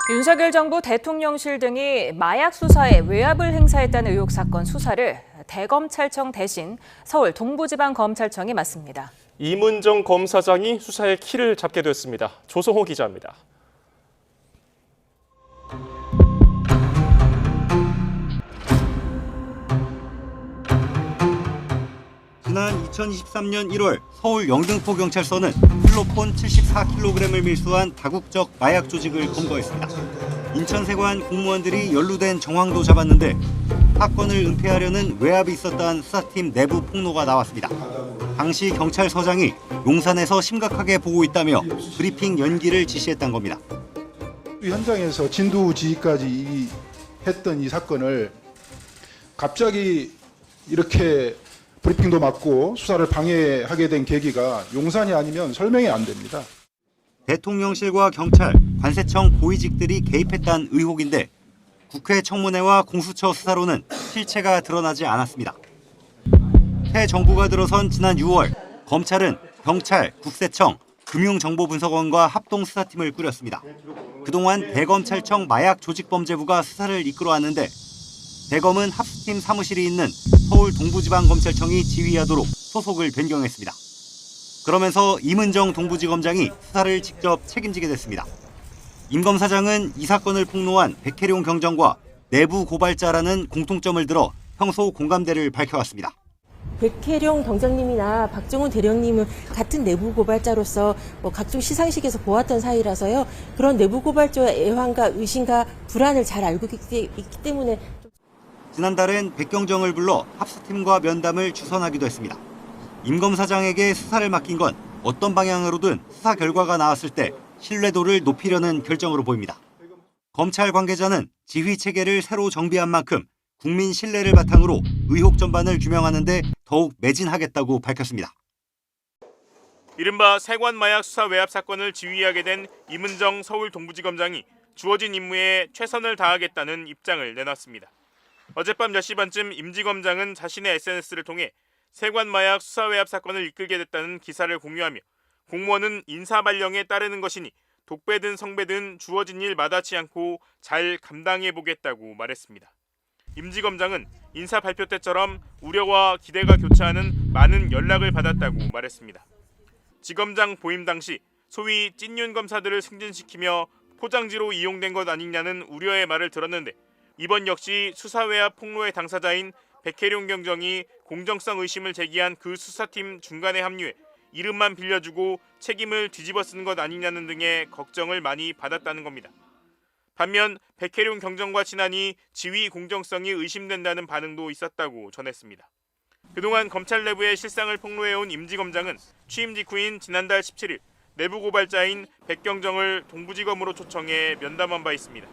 윤석열 정부 대통령실 등이 마약 수사에 외압을 행사했다는 의혹 사건 수사를 대검찰청 대신 서울 동부지방검찰청이 맡습니다. 이문정 검사장이 수사의 키를 잡게 됐습니다. 조성호 기자입니다. 지난 2023년 1월 서울 영등포경찰서는 필로폰 74kg을 밀수한 다국적 마약 조직을 검거했습니다. 인천세관 공무원들이 연루된 정황도 잡았는데 사건을 은폐하려는 외압이 있었다는 수사팀 내부 폭로가 나왔습니다. 당시 경찰서장이 용산에서 심각하게 보고 있다며 브리핑 연기를 지시했던 겁니다. 현장에서 진두지휘까지 했던 이 사건을 갑자기 이렇게 브리핑도 맞고 수사를 방해하게 된 계기가 용산이 아니면 설명이 안 됩니다. 대통령실과 경찰, 관세청 고위직들이 개입했다는 의혹인데 국회 청문회와 공수처 수사로는 실체가 드러나지 않았습니다. 새 정부가 들어선 지난 6월 검찰은 경찰, 국세청, 금융정보분석원과 합동수사팀을 꾸렸습니다. 그동안 대검찰청 마약조직범죄부가 수사를 이끌어왔는데 대검은 합수팀 사무실이 있는 서울 동부지방검찰청이 지휘하도록 소속을 변경했습니다. 그러면서 이문정 동부지검장이 수사를 직접 책임지게 됐습니다. 임 검사장은 이 사건을 폭로한 백혜룡 경정과 내부 고발자라는 공통점을 들어 평소 공감대를 밝혀왔습니다. 백혜룡 경장님이나 박정훈 대령님은 같은 내부 고발자로서 각종 시상식에서 보았던 사이라서요. 그런 내부 고발자의 애환과 의심과 불안을 잘 알고 있기 때문에 지난달엔 백경정을 불러 합수팀과 면담을 주선하기도 했습니다. 임 검사장에게 수사를 맡긴 건 어떤 방향으로든 수사 결과가 나왔을 때 신뢰도를 높이려는 결정으로 보입니다. 검찰 관계자는 지휘 체계를 새로 정비한 만큼 국민 신뢰를 바탕으로 의혹 전반을 규명하는 데 더욱 매진하겠다고 밝혔습니다. 이른바 세관 마약 수사 외압 사건을 지휘하게 된 이문정 서울 동부지검장이 주어진 임무에 최선을 다하겠다는 입장을 내놨습니다. 어젯밤 10시 반쯤 임 지검장은 자신의 SNS를 통해 세관 마약 수사 외압 사건을 이끌게 됐다는 기사를 공유하며 공무원은 인사 발령에 따르는 것이니 독배든 성배든 주어진 일 마다치 않고 잘 감당해보겠다고 말했습니다. 임 지검장은 인사 발표 때처럼 우려와 기대가 교차하는 많은 연락을 받았다고 말했습니다. 지검장 보임 당시 소위 찐윤 검사들을 승진시키며 포장지로 이용된 것 아니냐는 우려의 말을 들었는데 이번 역시 수사 외압 폭로의 당사자인 백혜룡 경정이 공정성 의심을 제기한 그 수사팀 중간에 합류해 이름만 빌려주고 책임을 뒤집어 쓴 것 아니냐는 등의 걱정을 많이 받았다는 겁니다. 반면 백혜룡 경정과 친하니 지휘 공정성이 의심된다는 반응도 있었다고 전했습니다. 그동안 검찰 내부의 실상을 폭로해온 임 지검장은 취임 직후인 지난달 17일 내부 고발자인 백경정을 동부지검으로 초청해 면담한 바 있습니다.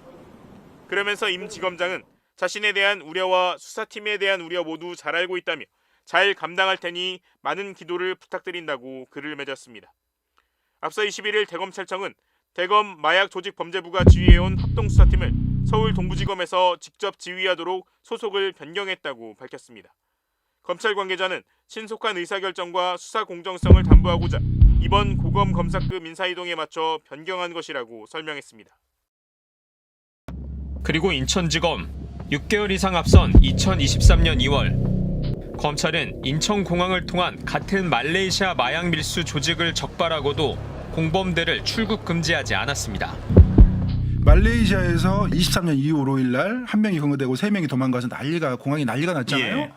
그러면서 임 지검장은 자신에 대한 우려와 수사팀에 대한 우려 모두 잘 알고 있다며 잘 감당할 테니 많은 기도를 부탁드린다고 글을 맺었습니다. 앞서 21일 대검찰청은 대검 마약조직범죄부가 지휘해온 합동수사팀을 서울 동부지검에서 직접 지휘하도록 소속을 변경했다고 밝혔습니다. 검찰 관계자는 신속한 의사결정과 수사 공정성을 담보하고자 이번 고검 검사급 인사이동에 맞춰 변경한 것이라고 설명했습니다. 그리고 인천지검 6개월 이상 앞선 2023년 2월 검찰은 인천공항을 통한 같은 말레이시아 마약 밀수 조직을 적발하고도 공범들을 출국 금지하지 않았습니다. 말레이시아에서 23년 2월 5일 날 한 명이 검거되고 3명이 도망가서 공항이 난리가 났잖아요. 예.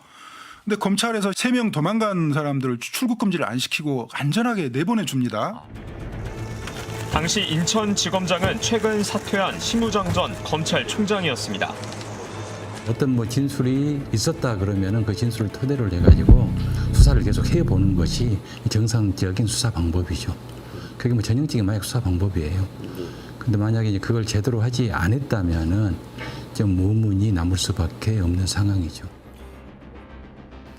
근데 검찰에서 3명 도망간 사람들을 출국 금지를 안 시키고 안전하게 내보내줍니다. 당시 인천지검장은 최근 사퇴한 심우정 전 검찰총장이었습니다. 어떤 진술이 있었다 그러면은 그 진술을 토대로 해가지고 수사를 계속 해보는 것이 정상적인 수사 방법이죠. 그게 전형적인 마약 수사 방법이에요. 근데 만약에 이제 그걸 제대로 하지 않았다면은 좀 의문이 남을 수밖에 없는 상황이죠.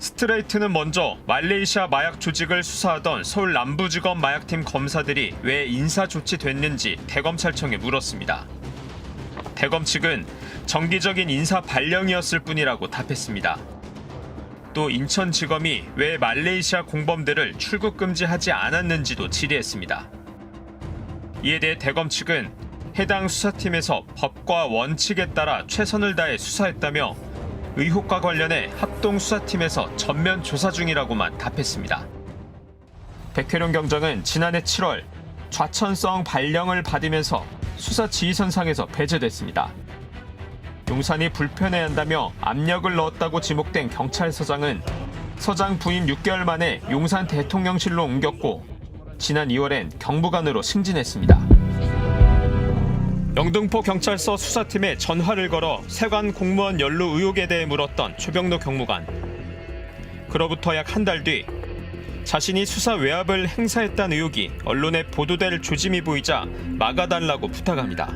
스트레이트는 먼저 말레이시아 마약 조직을 수사하던 서울 남부지검 마약팀 검사들이 왜 인사 조치됐는지 대검찰청에 물었습니다. 대검 측은 정기적인 인사 발령이었을 뿐이라고 답했습니다. 또 인천지검이 왜 말레이시아 공범들을 출국 금지하지 않았는지도 질의했습니다. 이에 대해 대검 측은 해당 수사팀에서 법과 원칙에 따라 최선을 다해 수사했다며 의혹과 관련해 합동수사팀에서 전면 조사 중이라고만 답했습니다. 백혜룡 경장은 지난해 7월 좌천성 발령을 받으면서 수사 지휘선상에서 배제됐습니다. 용산이 불편해한다며 압력을 넣었다고 지목된 경찰서장은 서장 부임 6개월 만에 용산 대통령실로 옮겼고 지난 2월엔 경무관으로 승진했습니다. 영등포 경찰서 수사팀에 전화를 걸어 세관 공무원 연루 의혹에 대해 물었던 조병로 경무관. 그로부터 약 한 달 뒤 자신이 수사 외압을 행사했다는 의혹이 언론에 보도될 조짐이 보이자 막아달라고 부탁합니다.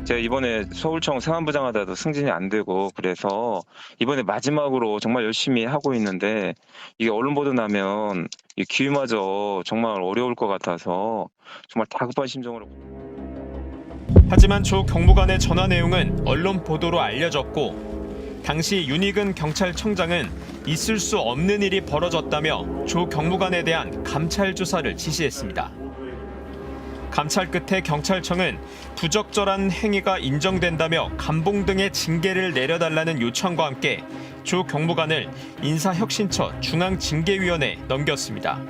제가 이번에 서울청 세관부장 하다도 승진이 안 되고 그래서 이번에 마지막으로 정말 열심히 하고 있는데 이게 언론 보도 나면 이 기회마저 정말 어려울 것 같아서 정말 다급한 심정으로. 하지만 조 경무관의 전화 내용은 언론 보도로 알려졌고 당시 윤익은 경찰청장은 있을 수 없는 일이 벌어졌다며 조 경무관에 대한 감찰 조사를 지시했습니다. 감찰 끝에 경찰청은 부적절한 행위가 인정된다며 감봉 등의 징계를 내려달라는 요청과 함께 조 경무관을 인사혁신처 중앙징계위원회에 넘겼습니다.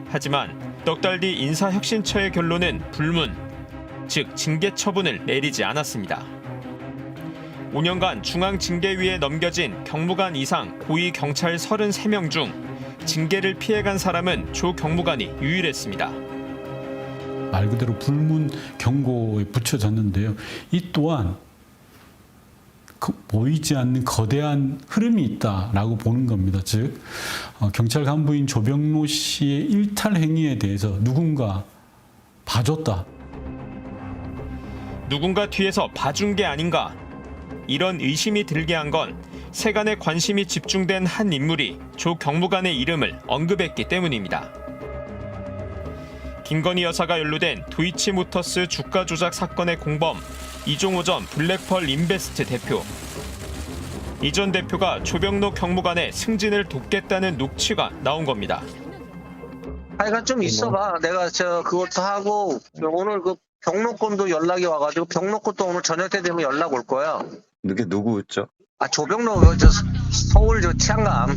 하지만 넉 달 뒤 인사혁신처의 결론은 불문, 즉 징계 처분을 내리지 않았습니다. 5년간 중앙징계위에 넘겨진 경무관 이상 고위경찰 33명 중 징계를 피해간 사람은 조 경무관이 유일했습니다. 말 그대로 불문 경고에 붙여졌는데요. 이 또한 보이지 않는 거대한 흐름이 있다라고 보는 겁니다. 즉 경찰 간부인 조병로 씨의 일탈 행위에 대해서 누군가 봐줬다. 누군가 뒤에서 봐준 게 아닌가. 이런 의심이 들게 한 건 세간의 관심이 집중된 한 인물이 조 경무관의 이름을 언급했기 때문입니다. 김건희 여사가 연루된 도이치모터스 주가 조작 사건의 공범 이종호 전 블랙펄 인베스트 대표. 이 전 대표가 조병로 경무관의 승진을 돕겠다는 녹취가 나온 겁니다. 하여간 좀 있어봐. 내가 그것도 하고 오늘 그 병로권도 연락이 와가지고 병로권도 오늘 저녁 때 되면 연락 올 거야. 그게 누구였죠? 조병로 서울 치안감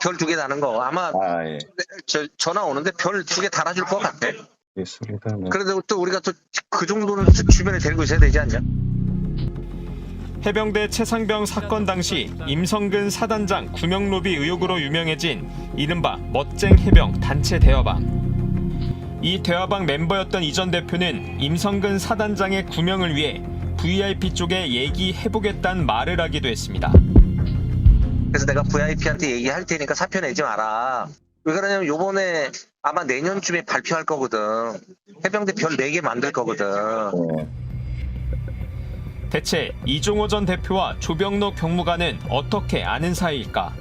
별 2개 다는 거 아마 예. 전화 오는데 별 2개 달아줄 것 같아. 있습니다. 네. 그래도 또 우리가 또 그 정도는 주변에 데리고 있어야 되지 않냐? 해병대 최상병 사건 당시 임성근 사단장 구명로비 의혹으로 유명해진 이른바 멋쟁 해병 단체 대화방. 이 대화방 멤버였던 이 전 대표는 임성근 사단장의 구명을 위해 VIP 쪽에 얘기해보겠다는 말을 하기도 했습니다. 그래서 내가 VIP한테 얘기할 테니까 사표 내지 마라. 왜 그러냐면 요번에 아마 내년쯤에 발표할 거거든. 해병대 별 4개 만들 거거든. 대체 이종호 전 대표와 조병로 경무관은 어떻게 아는 사이일까?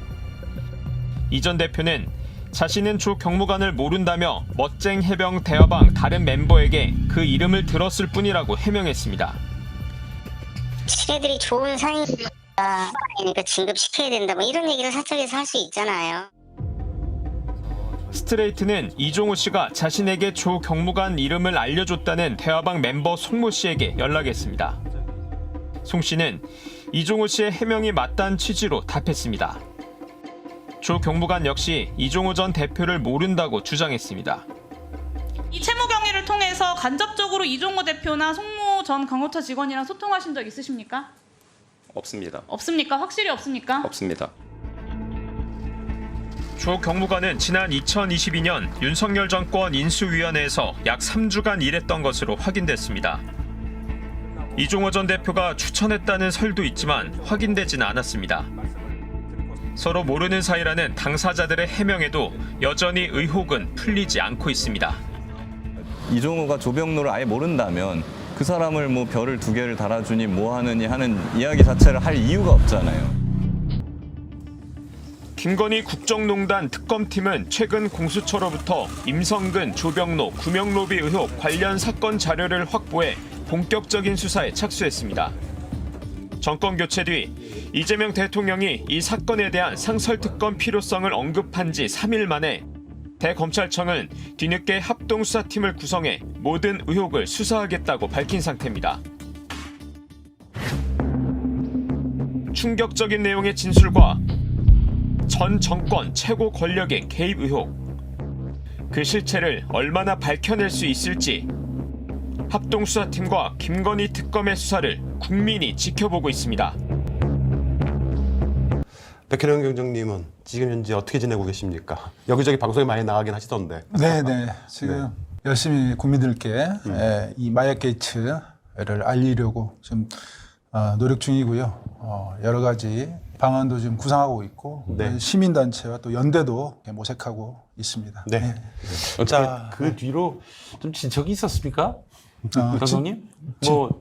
이 전 대표는 자신은 조 경무관을 모른다며 멋쟁 해병 대화방 다른 멤버에게 그 이름을 들었을 뿐이라고 해명했습니다. 지네들이 좋은 사이니까 진급시켜야 된다 뭐 이런 얘기를 사적에서 할 수 있잖아요. 스트레이트는 이종호 씨가 자신에게 조 경무관 이름을 알려줬다는 대화방 멤버 송모 씨에게 연락했습니다. 송 씨는 이종호 씨의 해명이 맞다는 취지로 답했습니다. 조 경무관 역시 이종호 전 대표를 모른다고 주장했습니다. 이 채무 경위를 통해서 간접적으로 이종호 대표나 송모 전 강호터 직원이랑 소통하신 적 있으십니까? 없습니다. 없습니까? 확실히 없습니까? 없습니다. 조 경무관은 지난 2022년 윤석열 정권 인수위원회에서 약 3주간 일했던 것으로 확인됐습니다. 이종호 전 대표가 추천했다는 설도 있지만 확인되지는 않았습니다. 서로 모르는 사이라는 당사자들의 해명에도 여전히 의혹은 풀리지 않고 있습니다. 이종호가 조병로를 아예 모른다면 그 사람을 뭐 별을 2개를 달아주니 뭐 하느니 하는 이야기 자체를 할 이유가 없잖아요. 김건희 국정농단 특검팀은 최근 공수처로부터 임성근, 조병로, 구명로비 의혹 관련 사건 자료를 확보해 본격적인 수사에 착수했습니다. 정권 교체 뒤 이재명 대통령이 이 사건에 대한 상설특검 필요성을 언급한 지 3일 만에 대검찰청은 뒤늦게 합동수사팀을 구성해 모든 의혹을 수사하겠다고 밝힌 상태입니다. 충격적인 내용의 진술과 전 정권 최고 권력의 개입 의혹, 그 실체를 얼마나 밝혀낼 수 있을지 합동수사팀과 김건희 특검의 수사를 국민이 지켜보고 있습니다. 백혜령 경정님은 지금 현재 어떻게 지내고 계십니까? 여기저기 방송에 많이 나가긴 하시던데. 네네. 지금 열심히 국민들께 이 마약 게이트를 알리려고 좀 노력 중이고요. 여러 가지 방안도 지금 구상하고 있고 시민단체와 또 연대도 모색하고 있습니다. 네. 자, 그 뒤로 좀 진척이 있었습니까? 교수님?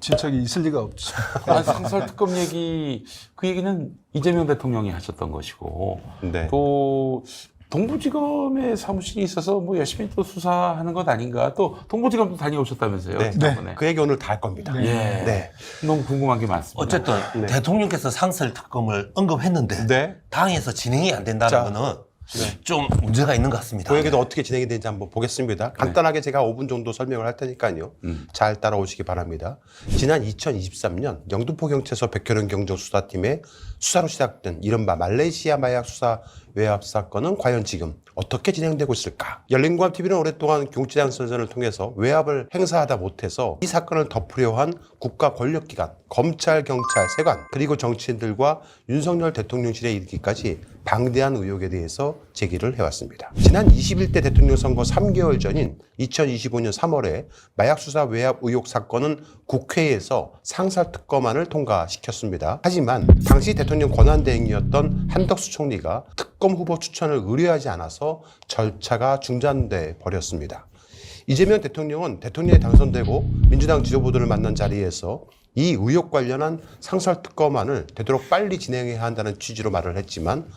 진척이 있을 리가 없죠. 상설 특검 얘기, 그 얘기는 이재명 대통령이 하셨던 것이고, 네. 또 동부지검에 사무실이 있어서 뭐 열심히 또 수사하는 것 아닌가? 또 동부지검도 다녀오셨다면서요? 네. 지난번에. 그 얘기 오늘 다 할 겁니다. 예. 네. 너무 궁금한 게 많습니다. 어쨌든 대통령께서 상설 특검을 언급했는데 당에서 진행이 안 된다는 거는 좀 문제가 있는 것 같습니다. 그 얘기도 어떻게 진행이 되는지 한번 보겠습니다. 간단하게 제가 5분 정도 설명을 할 테니까요. 잘 따라오시기 바랍니다. 지난 2023년 영등포경찰서 백혜령 경정수사팀의 수사로 시작된 이른바 말레이시아 마약 수사 외압 사건은 과연 지금 어떻게 진행되고 있을까? 열린공감TV는 오랫동안 경찰장 선전을 통해서 외압을 행사하다 못해서 이 사건을 덮으려 한 국가 권력기관, 검찰, 경찰, 세관, 그리고 정치인들과 윤석열 대통령실에 이르기까지 방대한 의혹에 대해서 제기를 해왔습니다. 지난 21대 대통령 선거 3개월 전인 2025년 3월에 마약 수사 외압 의혹 사건은 국회에서 상설특검안을 통과시켰습니다. 하지만 당시 대통령 권한대행이었던 한덕수 총리가 특검 후보 추천을 의뢰하지 않아서 절차가 중단돼 버렸습니다. 이재명 대통령은 대통령에 당선되고 민주당 지도부들을 만난 자리에서 이 의혹 관련한 상설특검안을 되도록 빨리 진행해야 한다는 취지로 말을 했지만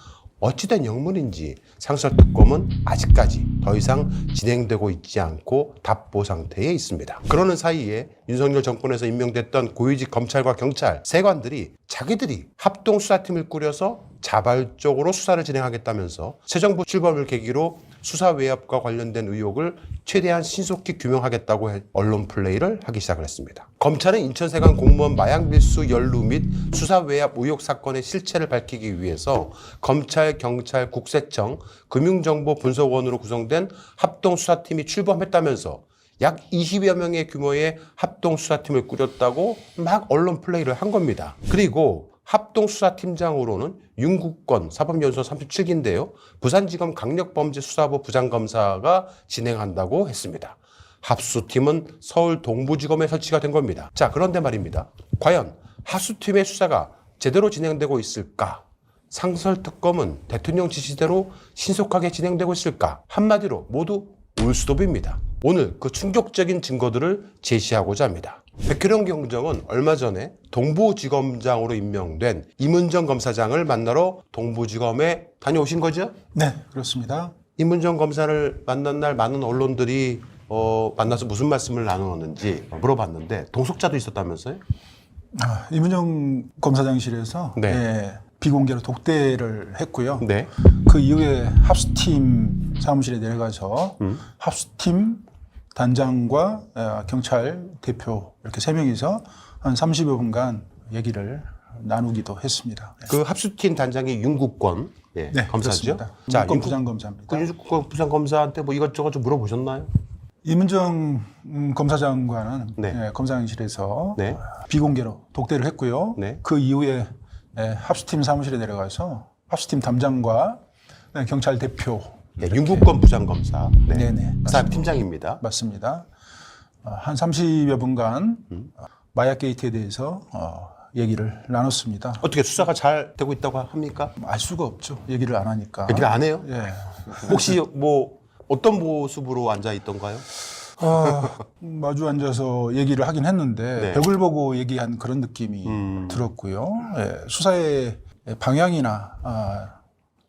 어찌된 영문인지 상설특검은 아직까지 더 이상 진행되고 있지 않고 답보 상태에 있습니다. 그러는 사이에 윤석열 정권에서 임명됐던 고위직 검찰과 경찰, 세관들이 자기들이 합동수사팀을 꾸려서 자발적으로 수사를 진행하겠다면서 새 정부 출범을 계기로 수사 외압과 관련된 의혹을 최대한 신속히 규명하겠다고 언론 플레이를 하기 시작을 했습니다. 검찰은 인천세관 공무원 마약 밀수 연루 및 수사 외압 의혹 사건의 실체를 밝히기 위해서 검찰, 경찰, 국세청, 금융정보분석원으로 구성된 합동수사팀이 출범했다면서 약 20여 명의 규모의 합동수사팀을 꾸렸다고 막 언론 플레이를 한 겁니다. 그리고 합동수사팀장으로는 윤국권 사법연수원 37기인데요. 부산지검 강력범죄수사부 부장검사가 진행한다고 했습니다. 합수팀은 서울 동부지검에 설치가 된 겁니다. 자, 그런데 말입니다. 과연 합수팀의 수사가 제대로 진행되고 있을까? 상설특검은 대통령 지시대로 신속하게 진행되고 있을까? 한마디로 모두 올스톱입니다. 오늘 그 충격적인 증거들을 제시하고자 합니다. 백혜령 경정은 얼마 전에 동부지검장으로 임명된 이문정 검사장을 만나러 동부지검에 다녀오신 거죠? 네, 그렇습니다. 이문정 검사를 만난 날 많은 언론들이 만나서 무슨 말씀을 나누었는지 물어봤는데 동석자도 있었다면서요? 이문정 검사장실에서 비공개로 독대를 했고요. 그 이후에 합수팀 사무실에 내려가서 합수팀 단장과 경찰 대표 이렇게 3명이서 한 30여 분간 얘기를 나누기도 했습니다. 그 합수팀 단장이 윤국권 검사죠? 자, 윤국권 부장검사입니다. 그 윤국권 부장검사한테 뭐 이것저것 좀 물어보셨나요? 이문정 검사장과는 검사장실에서 비공개로 독대를 했고요. 그 이후에 합수팀 사무실에 내려가서 합수팀 담장과 경찰 대표 윤국권 부장검사 그 사람 팀장입니다. 맞습니다. 한 30여 분간 마약 게이트에 대해서 얘기를 나눴습니다. 어떻게 수사가 잘 되고 있다고 합니까? 알 수가 없죠. 얘기를 안 하니까. 얘기를 안 해요? 예. 혹시 뭐 어떤 모습으로 앉아 있던가요? 마주 앉아서 얘기를 하긴 했는데 벽을 보고 얘기한 그런 느낌이 들었고요. 수사의 방향이나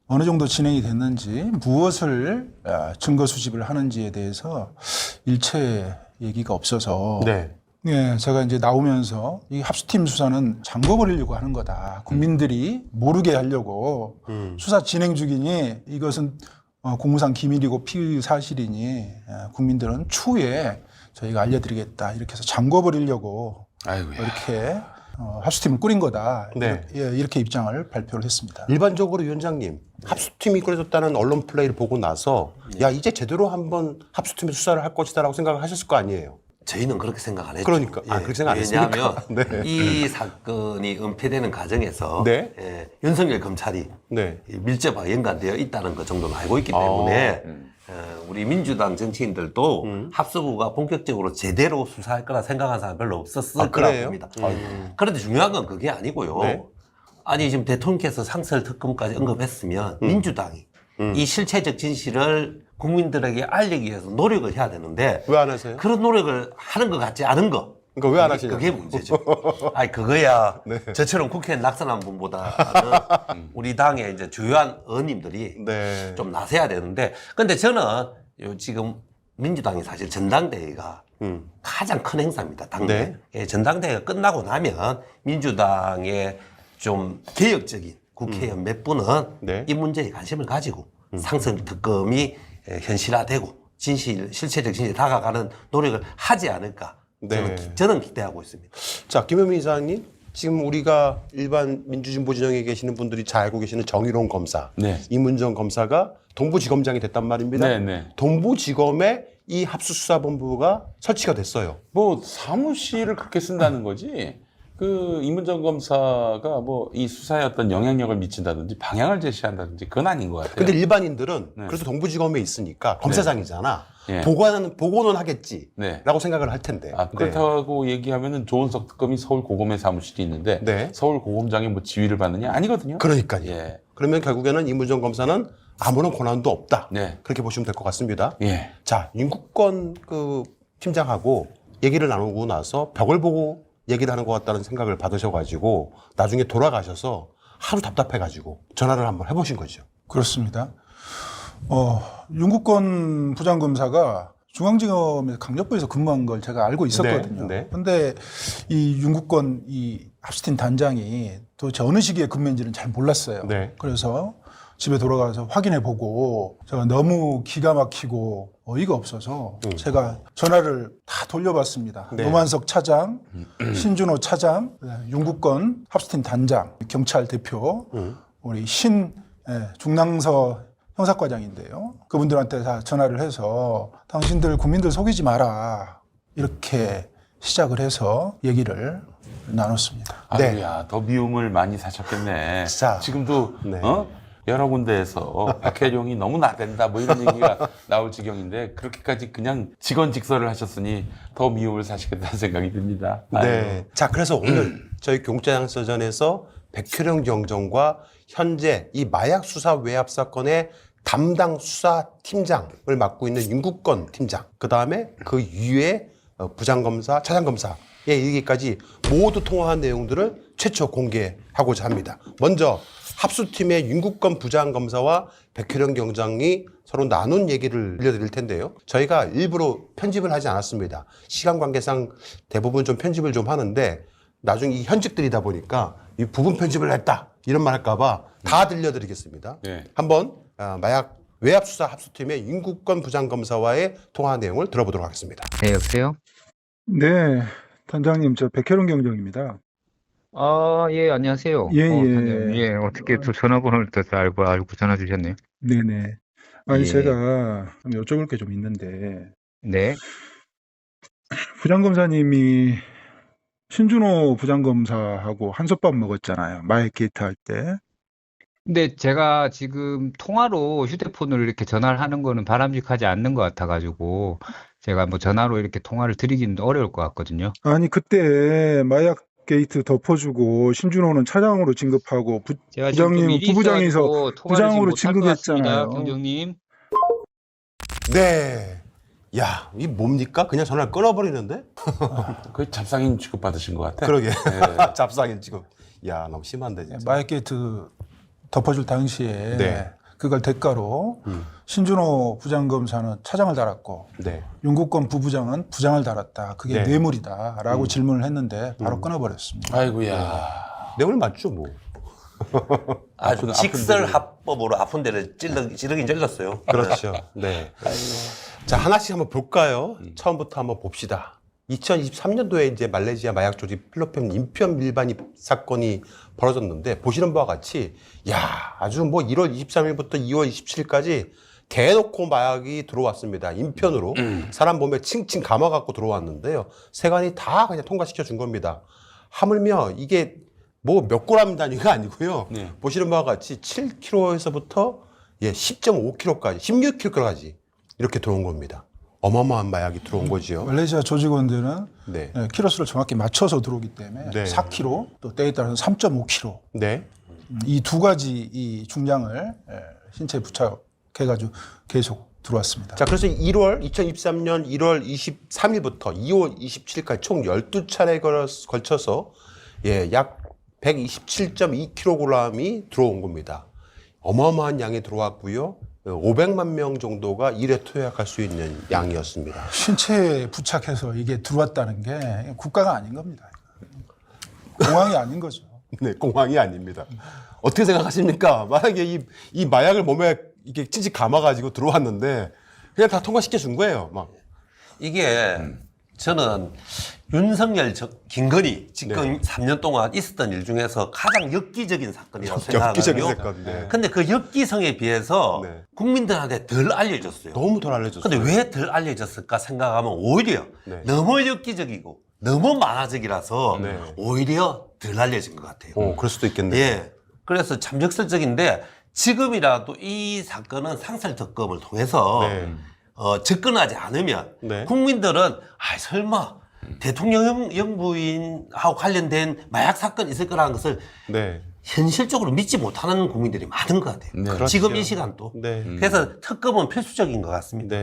어느 정도 진행이 됐는지 무엇을 증거 수집을 하는지에 대해서 일체 얘기가 없어서 제가 이제 나오면서 이 합수팀 수사는 잠궈버리려고 하는 거다. 국민들이 모르게 하려고 수사 진행 중이니 이것은 공무상 기밀이고 피의 사실이니 국민들은 추후에 저희가 알려드리겠다 이렇게 해서 잠궈버리려고 이렇게 합수팀을 꾸린 거다. 네. 이렇게 입장을 발표를 했습니다. 일반적으로 위원장님 합수팀이 꾸려졌다는 언론 플레이를 보고 나서 야 이제 제대로 한번 합수팀의 수사를 할 것이다라고 생각을 하셨을 거 아니에요? 저희는 그렇게 생각 안 했죠. 그러니까 그렇게 생각 안 했습니까? 왜냐하면 이 사건이 은폐되는 과정에서 윤석열 검찰이 밀접하게 연관되어 있다는 것 정도는 알고 있기 때문에 우리 민주당 정치인들도 합수부가 본격적으로 제대로 수사할 거라 생각한 사람 별로 없었을 거라고 봅니다. 그런데 중요한 건 그게 아니고요. 아니 지금 대통령께서 상설특검까지 언급했으면 민주당이 이 실체적 진실을 국민들에게 알리기 위해서 노력을 해야 되는데 왜 안 하세요? 그런 노력을 하는 것 같지 않은 거. 그러니까 왜 안 하시냐? 그게 문제죠. 아니 그거야 저처럼 국회에 낙선한 분보다는 우리 당의 이제 주요한 의원님들이 좀 나서야 되는데, 근데 저는 지금 민주당이 사실 전당대회가 가장 큰 행사입니다. 당내 전당대회가 끝나고 나면 민주당의 좀 개혁적인 국회의원 몇 분은 이 문제에 관심을 가지고 상설 특검이 현실화되고 실체적 진실에 다가가는 노력을 하지 않을까 저는 기대하고 있습니다. 자, 김현민 이사님, 지금 우리가 일반 민주진보 진영에 계시는 분들이 잘 알고 계시는 정의로운 검사, 이문정 검사가 동부지검장이 됐단 말입니다. 동부지검에 이 합수수사본부가 설치가 됐어요. 뭐 사무실을 그렇게 쓴다는 거지. 그 이문정 검사가 뭐 이 수사에 어떤 영향력을 미친다든지 방향을 제시한다든지 그건 아닌 것 같아요. 근데 일반인들은 그래서 동부지검에 있으니까 검사장이잖아. 보고는 하겠지라고 생각을 할 텐데. 그렇다고 얘기하면은 조은석 특검이 서울 고검에 사무실이 있는데 서울 고검장이 뭐 지휘를 받느냐 아니거든요. 그러니까요. 그러면 결국에는 이문정 검사는 아무런 권한도 없다. 그렇게 보시면 될 것 같습니다. 자, 윤국권 그 팀장하고 얘기를 나누고 나서 벽을 보고 얘기를 하는 것 같다는 생각을 받으셔가지고 나중에 돌아가셔서 하도 답답해가지고 전화를 한번 해보신 거죠. 그렇습니다. 윤국권 부장검사가 중앙지검에서 강력부에서 근무한 걸 제가 알고 있었거든요. 그런데 이 윤국권 이 합수팀 단장이 도대체 어느 시기에 근무했는지는 잘 몰랐어요. 그래서 집에 돌아가서 확인해보고 제가 너무 기가 막히고 어이가 없어서 제가 전화를 다 돌려봤습니다. 노만석 차장, 신준호 차장, 윤국권 합수팀 단장, 경찰 대표, 우리 중랑서 형사과장인데요. 그분들한테 다 전화를 해서 당신들 국민들 속이지 마라 이렇게 시작을 해서 얘기를 나눴습니다. 아유야, 더 미움을 많이 사셨겠네. 지금도 여러 군데에서 박혜룡이 너무 나댄다 뭐 이런 얘기가 나올 지경인데 그렇게까지 그냥 직언직설을 하셨으니 더 미움을 사시겠다는 생각이 듭니다. 자, 그래서 오늘 저희 경찰서전에서 백혜룡 경정과 현재 이 마약 수사 외압 사건의 담당 수사팀장을 맡고 있는 윤국권 팀장, 그 다음에 그 위에 부장검사, 차장검사의 얘기까지 모두 통화한 내용들을 최초 공개하고자 합니다. 먼저 합수팀의 윤국권 부장검사와 백혜령 경장이 서로 나눈 얘기를 들려드릴 텐데요. 저희가 일부러 편집을 하지 않았습니다. 시간 관계상 대부분 좀 편집을 좀 하는데 나중에 이 현직들이다 보니까 이 부분 편집을 했다 이런 말 할까봐 다 들려드리겠습니다. 한번 마약 외압수사 합수팀의 윤국권 부장검사와의 통화 내용을 들어보도록 하겠습니다. 네, 여보세요? 네, 단장님, 저 백혜룡 경정입니다. 예, 안녕하세요. 단장님, 어떻게 또 전화번호를 또 알고 전화 주셨네요. 네네. 아니, 제가 여쭤볼 게 좀 있는데. 부장검사님이 신준호 부장검사하고 한솥밥 먹었잖아요. 마약 게이트 할 때. 근데 제가 지금 통화로 휴대폰으로 이렇게 전화를 하는 거는 바람직하지 않는 것 같아가지고 제가 뭐 전화로 이렇게 통화를 드리기는 어려울 것 같거든요. 아니, 그때 마약 게이트 덮어주고 신준호는 차장으로 진급하고 부장님 부부장에서 부장으로 진급했잖아요. 경정님. 네. 야, 이 뭡니까? 그냥 전화를 끊어버리는데? 거의 잡상인 취급 받으신 것 같아. 그러게. 잡상인 취급. 야, 너무 심한데 진짜. 마약 게이트 덮어줄 당시에 그걸 대가로 신준호 부장검사는 차장을 달았고 윤국권 부부장은 부장을 달았다. 그게 뇌물이다라고 질문을 했는데 바로 끊어버렸습니다. 아이고야. 뇌물 맞죠 뭐. 아주 직설합법으로 아픈 데를 찌르긴 찔렀어요. 그렇죠. 네. 자, 하나씩 한번 볼까요? 처음부터 한번 봅시다. 2023년도에 이제 말레이시아 마약 조직 필로폰 인편 밀반입 사건이 벌어졌는데 보시는 바와 같이 아주 뭐 1월 23일부터 2월 27일까지 대놓고 마약이 들어왔습니다. 인편으로 사람 몸에 칭칭 감아갖고 들어왔는데요. 세관이 다 그냥 통과시켜 준 겁니다. 하물며 이게 뭐 몇 그램 단위가 아니고요. 보시는 바와 같이 7kg에서부터 10.5kg까지 16kg까지 이렇게 들어온 겁니다. 어마어마한 마약이 들어온 거죠. 말레이시아 조직원들은 키로수를 정확히 맞춰서 들어오기 때문에 4kg 또 때에 따라서 3.5kg 이 두 가지 이 중량을 신체에 부착해가지고 계속 들어왔습니다. 자, 그래서 2023년 1월 23일부터 2월 27일까지 총 12차례에 걸쳐서 약 127.2kg이 들어온 겁니다. 어마어마한 양이 들어왔고요. 500만 명 정도가 일에 투약할 수 있는 양이었습니다. 신체에 부착해서 이게 들어왔다는 게 국가가 아닌 겁니다. 공항이 아닌 거죠. 네, 공항이 아닙니다. 어떻게 생각하십니까? 만약에 이 마약을 몸에 이렇게 찌직 감아가지고 들어왔는데 그냥 다 통과시켜 준 거예요. 막 이게 저는 윤석열 김건희 집권 3년 동안 있었던 일 중에서 가장 엽기적인 사건이라고 생각하거든요. 근데 그 엽기성에 비해서 국민들한테 덜 알려졌어요. 너무 덜 알려졌어요. 근데 왜 덜 알려졌을까 생각하면 오히려 너무 엽기적이고 너무 만화적이라서 오히려 덜 알려진 것 같아요. 그럴 수도 있겠네요. 예. 그래서 참 역설적인데 지금이라도 이 사건은 상설 특검을 통해서 접근하지 않으면 국민들은 설마 대통령 영부인하고 관련된 마약 사건이 있을 거라는 것을 현실적으로 믿지 못하는 국민들이 많은 것 같아요. 그렇죠. 지금 이 시간도. 그래서 특검은 필수적인 것 같습니다.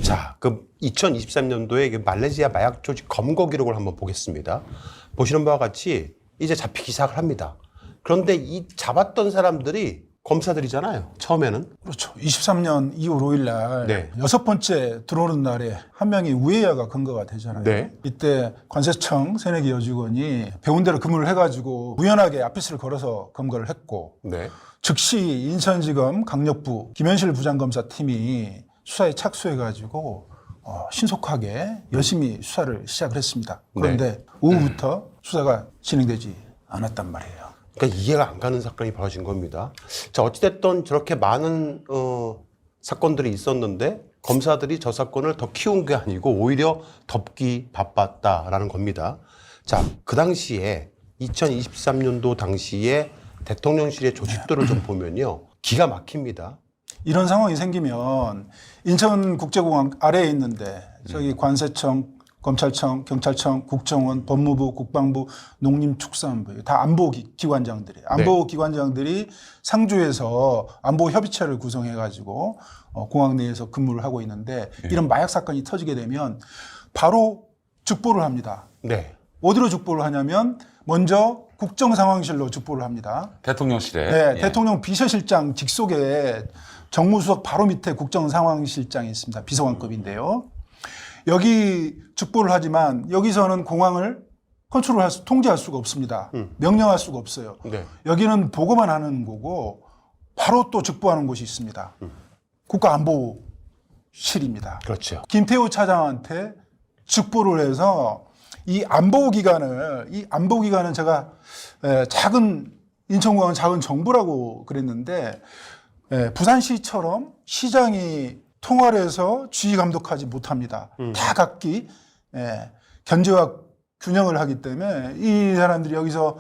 자, 그럼 2023년도에 말레이시아 마약 조직 검거 기록을 한번 보겠습니다. 보시는 바와 같이 이제 잡히기 시작을 합니다. 그런데 이 잡았던 사람들이 검사들이잖아요. 처음에는. 그렇죠. 23년 2월 5일 날 여섯 번째 들어오는 날에 한 명이 우회야가 근거가 되잖아요. 이때 관세청 새내기 여직원이 배운 대로 근무를 해가지고 우연하게 아피스를 걸어서 검거를 했고 즉시 인천지검 강력부 김현실 부장검사팀이 수사에 착수해가지고 신속하게 열심히 수사를 시작을 했습니다. 그런데 오후부터 수사가 진행되지 않았단 말이에요. 그러니까 이해가 안 가는 사건이 벌어진 겁니다. 자, 어찌됐든 저렇게 많은 사건들이 있었는데 검사들이 저 사건을 더 키운 게 아니고 오히려 덮기 바빴다라는 겁니다. 자, 그 당시에 2023년도 당시에 대통령실의 조직도를 좀 보면요. 기가 막힙니다. 이런 상황이 생기면 인천국제공항 아래에 있는데 저기 관세청, 검찰청, 경찰청, 국정원, 법무부, 국방부, 농림축산부 다 안보기관장들이에요. 안보기관장들이 상주에서 안보협의체를 구성해가지고 공항 내에서 근무를 하고 있는데 이런 마약 사건이 터지게 되면 바로 죽보를 합니다. 어디로 죽보를 하냐면 먼저 국정상황실로 죽보를 합니다. 대통령실에. 대통령 비서실장 직속에 정무수석 바로 밑에 국정상황실장이 있습니다. 비서관급인데요. 여기 죽보를 하지만 여기서는 공항을 통제할 수가 없습니다. 명령할 수가 없어요. 여기는 보고만 하는 거고 바로 또 죽보하는 곳이 있습니다. 국가안보실입니다. 그렇죠. 김태우 차장한테 죽보를 해서 이 안보기관은 제가 인천공항은 작은 정부라고 그랬는데 부산시처럼 시장이 통화를 해서 주의 감독하지 못합니다. 다 각기 견제와 균형을 하기 때문에 이 사람들이 여기서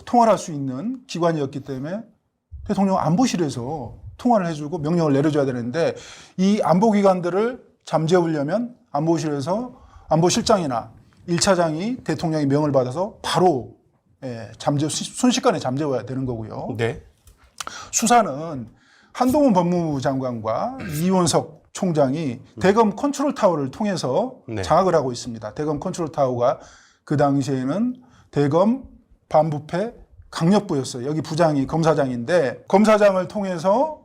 통화를 할 수 있는 기관이었기 때문에 대통령 안보실에서 통화를 해주고 명령을 내려줘야 되는데 이 안보기관들을 잠재우려면 안보실에서 안보실장이나 1차장이 대통령의 명을 받아서 바로 순식간에 잠재워야 되는 거고요. 수사는 한동훈 법무부 장관과 이원석 총장이 대검 컨트롤 타워를 통해서 장악을 하고 있습니다. 대검 컨트롤 타워가 그 당시에는 대검 반부패 강력부였어요. 여기 부장이 검사장인데 검사장을 통해서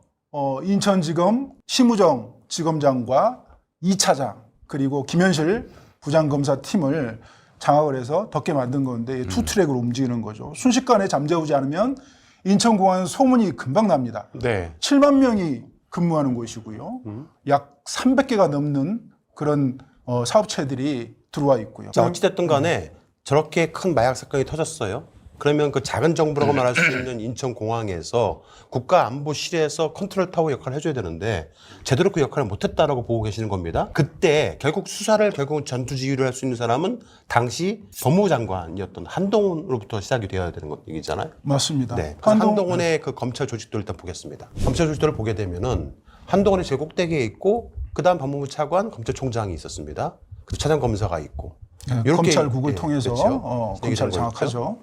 인천지검 심우정 지검장과 2차장 그리고 김현실 부장검사팀을 장악을 해서 덮게 만든 건데 투 트랙으로 움직이는 거죠. 순식간에 잠재우지 않으면 인천공항은 소문이 금방 납니다. 네. 7만 명이 근무하는 곳이고요. 약 300개가 넘는 그런 사업체들이 들어와 있고요. 자, 어찌됐든 간에 저렇게 큰 마약 사건이 터졌어요. 그러면 그 작은 정부라고 말할 수 있는 인천공항에서 국가안보실에서 컨트롤 타워 역할을 해줘야 되는데 제대로 그 역할을 못했다라고 보고 계시는 겁니다. 그때 결국 수사를 결국은 전투지휘를 할 수 있는 사람은 당시 법무부 장관이었던 한동훈으로부터 시작이 되어야 되는 얘기잖아요. 맞습니다. 네. 한동훈의 그 검찰 조직도 일단 보겠습니다. 검찰 조직도를 보게 되면은 한동훈이 제일 꼭대기에 있고 그다음 법무부 차관, 검찰총장이 있었습니다. 그리고 차장 검사가 있고. 네, 이렇게, 검찰국을 통해서 그렇죠. 검찰을 장악하죠.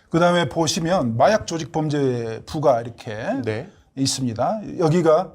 그다음에 보시면 마약 조직 범죄 부가 이렇게 네. 있습니다. 여기가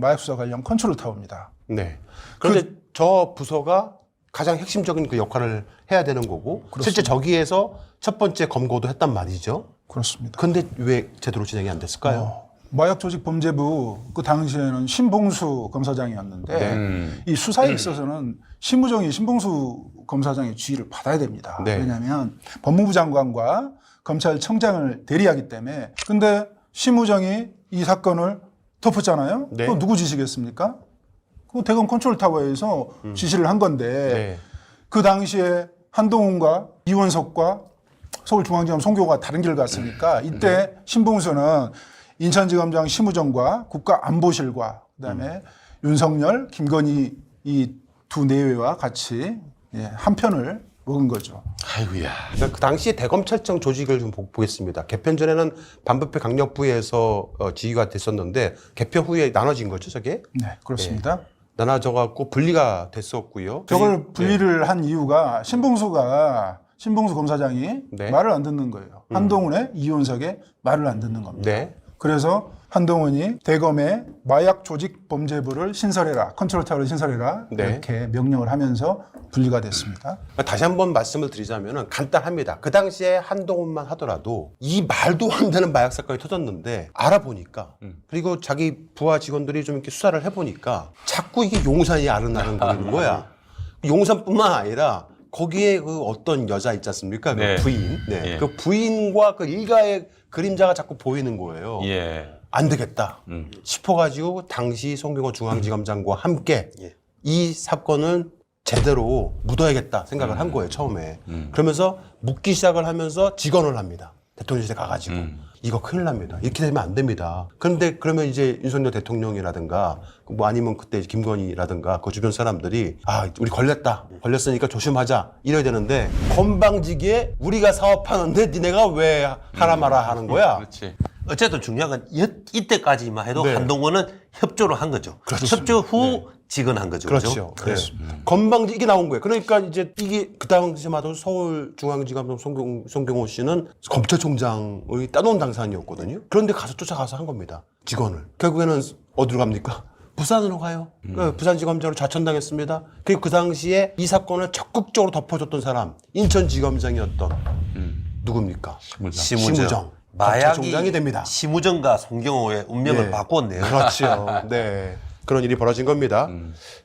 마약 수사 관련 컨트롤 타워입니다. 네. 그런데 저 부서가 가장 핵심적인 그 역할을 해야 되는 거고 그렇습니다. 실제 저기에서 첫 번째 검거도 했단 말이죠. 그렇습니다. 그런데 왜 제대로 진행이 안 됐을까요? 마약 조직 범죄부 그 당시에는 신봉수 검사장이었는데 네. 이 수사에 있어서는 신무정이 신봉수 검사장의 지휘를 받아야 됩니다. 네. 왜냐하면 법무부 장관과 검찰청장을 대리하기 때문에. 근데 신무정이 이 사건을 덮었잖아요. 네. 그럼 누구 지시겠습니까? 그 대검 컨트롤 타워에서 지시를 한 건데 네. 그 당시에 한동훈과 이원석과 서울중앙지검 송교가 다른 길을 갔으니까 이때 신봉수는 인천지검장 심우정과 국가안보실과 그다음에 윤석열, 김건희 이 두 내외와 같이 한 편을 먹은 거죠. 아이고야. 그 당시에 대검찰청 조직을 좀 보겠습니다. 개편 전에는 반부패 강력부에서 지휘가 됐었는데 개편 후에 나눠진 거죠, 저게? 네, 그렇습니다. 네. 나눠져 갖고 분리가 됐었고요. 저걸 분리를 한 이유가 신봉수 검사장이 네. 말을 안 듣는 거예요. 한동훈의 이원석의 말을 안 듣는 겁니다. 네. 그래서 한동훈이 대검의 마약 조직 범죄부를 신설해라, 컨트롤 타워를 신설해라 네. 이렇게 명령을 하면서 분리가 됐습니다. 다시 한번 말씀을 드리자면 간단합니다. 그 당시에 한동훈만 하더라도 이 말도 안 되는 마약 사건이 터졌는데 알아보니까 그리고 자기 부하 직원들이 좀 이렇게 수사를 해보니까 자꾸 이게 용산이 아른아른거리는 거야. 용산뿐만 아니라 거기에 그 어떤 여자 있지 않습니까? 네. 그 부인. 네. 예. 그 부인과 그 일가의 그림자가 자꾸 보이는 거예요. 예. 안 되겠다 싶어가지고 당시 송병호 중앙지검장과 함께 이 사건을 제대로 묻어야겠다 생각을 한 거예요, 처음에. 그러면서 묻기 시작을 하면서 직언을 합니다. 대통령실에 가가지고. 이거 큰일 납니다. 이렇게 되면 안 됩니다. 그런데 그러면 이제 윤석열 대통령이라든가 뭐 아니면 그때 김건희라든가 그 주변 사람들이 아, 우리 걸렸다. 걸렸으니까 조심하자. 이래야 되는데 건방지게 우리가 사업하는데 니네가 왜 하라 마라 하는 거야? 그렇지. 어쨌든 중요한 건 이때까지만 해도 네. 한동훈은 협조를 한 거죠. 그렇습니다. 협조 후 직언한 거죠. 그렇죠. 네. 건방지 이게 나온 거예요. 그러니까 이제 이게 그 당시만 해도 서울중앙지검장 송병호 씨는 검찰총장을 따놓은 당사자였거든요. 그런데 가서 쫓아가서 한 겁니다. 직원을. 결국에는 어디로 갑니까? 부산으로 가요. 부산지검장으로 좌천당했습니다. 그리고 그 당시에 이 사건을 적극적으로 덮어줬던 사람 인천지검장이었던 누굽니까? 심우정. 마약이 총장이 됩니다. 심우정과 송경호의 운명을 네. 바꿨네요. 그렇죠. 네. 그런 일이 벌어진 겁니다.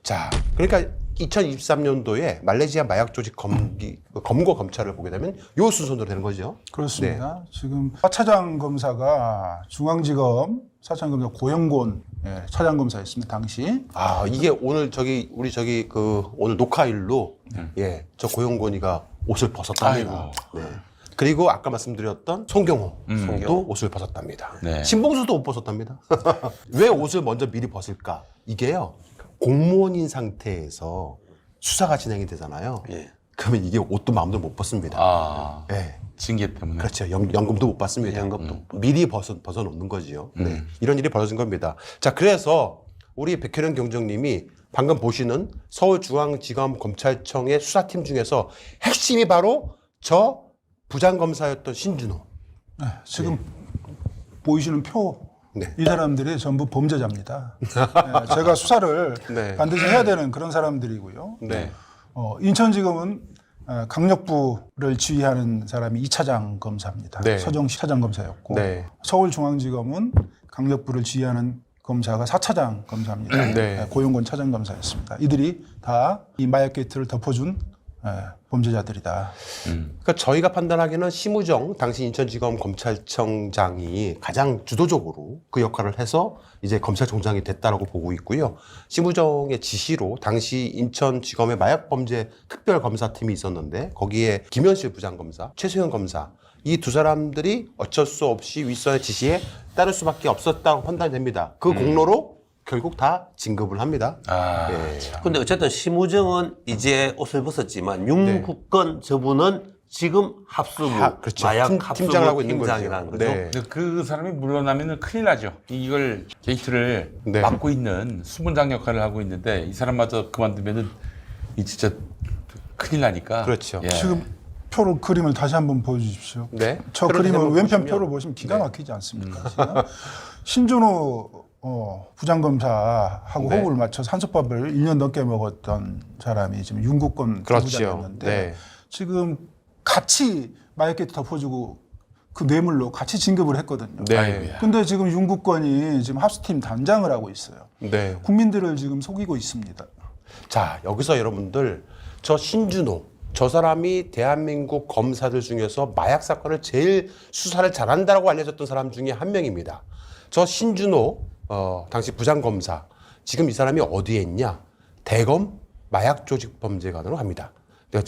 자, 그러니까 2023년도에 말레이시아 마약 조직 검거 검찰을 보게 되면 요 순서대로 되는 거죠. 그렇습니다. 지금 차장 검사가 중앙지검 차장 검사 고영곤 차장 검사였습니다. 당시. 아, 이게 오늘 우리 오늘 녹화일로 예, 저 고영곤이가 옷을 벗었답니다. 네. 그리고 아까 말씀드렸던 송경호도 옷을 벗었답니다. 네. 신봉수도 옷 벗었답니다. 왜 옷을 먼저 미리 벗을까? 이게요, 공무원인 상태에서 수사가 진행이 되잖아요. 예. 그러면 이게 옷도 마음대로 못 벗습니다. 아, 네. 징계 때문에. 그렇죠. 연금도 못 받습니다. 연금도 미리 벗어놓는 거지요. 네. 이런 일이 벌어진 겁니다. 자, 그래서 우리 백혜련 경정님이 방금 보시는 서울중앙지검 검찰청의 수사팀 중에서 핵심이 바로 저 부장검사였던 신준호. 네, 지금 보이시는 표. 네. 이 사람들이 전부 범죄자입니다. 네, 제가 수사를 네. 반드시 해야 되는 그런 사람들이고요. 네. 인천지검은 강력부를 지휘하는 사람이 2차장 검사입니다. 네. 서정식 차장 검사였고 네. 서울중앙지검은 강력부를 지휘하는 검사가 4차장 검사입니다. 네. 고용권 차장 검사였습니다. 이들이 다 이 마약 게이트를 덮어준 범죄자들이다. 그러니까 저희가 판단하기에는 심우정 당시 인천지검 검찰청장이 가장 주도적으로 그 역할을 해서 이제 검찰총장이 됐다라고 보고 있고요. 심우정의 지시로 당시 인천지검의 마약범죄 특별검사팀이 있었는데 거기에 김현실 부장검사, 최수현 검사 이 두 사람들이 어쩔 수 없이 윗선의 지시에 따를 수밖에 없었다고 판단이 됩니다. 그 공로로 결국 다 진급을 합니다. 근데 어쨌든 심우정은 이제 옷을 벗었지만 윤국건 저분은 지금 합수부 그렇죠. 마약 팀장을 하고 있는 팀장이라는 거죠. 거죠. 네. 근데 그 사람이 물러나면 큰일 나죠. 이걸 게이트를 맡고 있는 수문장 역할을 하고 있는데 이 사람마저 그만두면은 이 진짜 큰일 나니까. 그렇죠. 예. 지금 표로 그림을 다시 한번 보여주십시오. 네. 저 그림을 왼편 표로 보시면 기가 막히지 않습니까? 지금? 신준호 부장검사하고 호흡을 맞춰서 한솥밥을 1년 넘게 먹었던 사람이 지금 윤국권 부장이었는데 지금 같이 마약게이트 덮어주고 그 뇌물로 같이 진급을 했거든요. 근데 지금 윤국권이 지금 합수팀 단장을 하고 있어요. 국민들을 지금 속이고 있습니다. 자, 여기서 여러분들 저 신준호 저 사람이 대한민국 검사들 중에서 마약 사건을 제일 수사를 잘한다라고 알려졌던 사람 중에 한 명입니다. 저 신준호 당시 부장검사 지금 이 사람이 어디에 있냐? 대검 마약조직범죄관으로 합니다.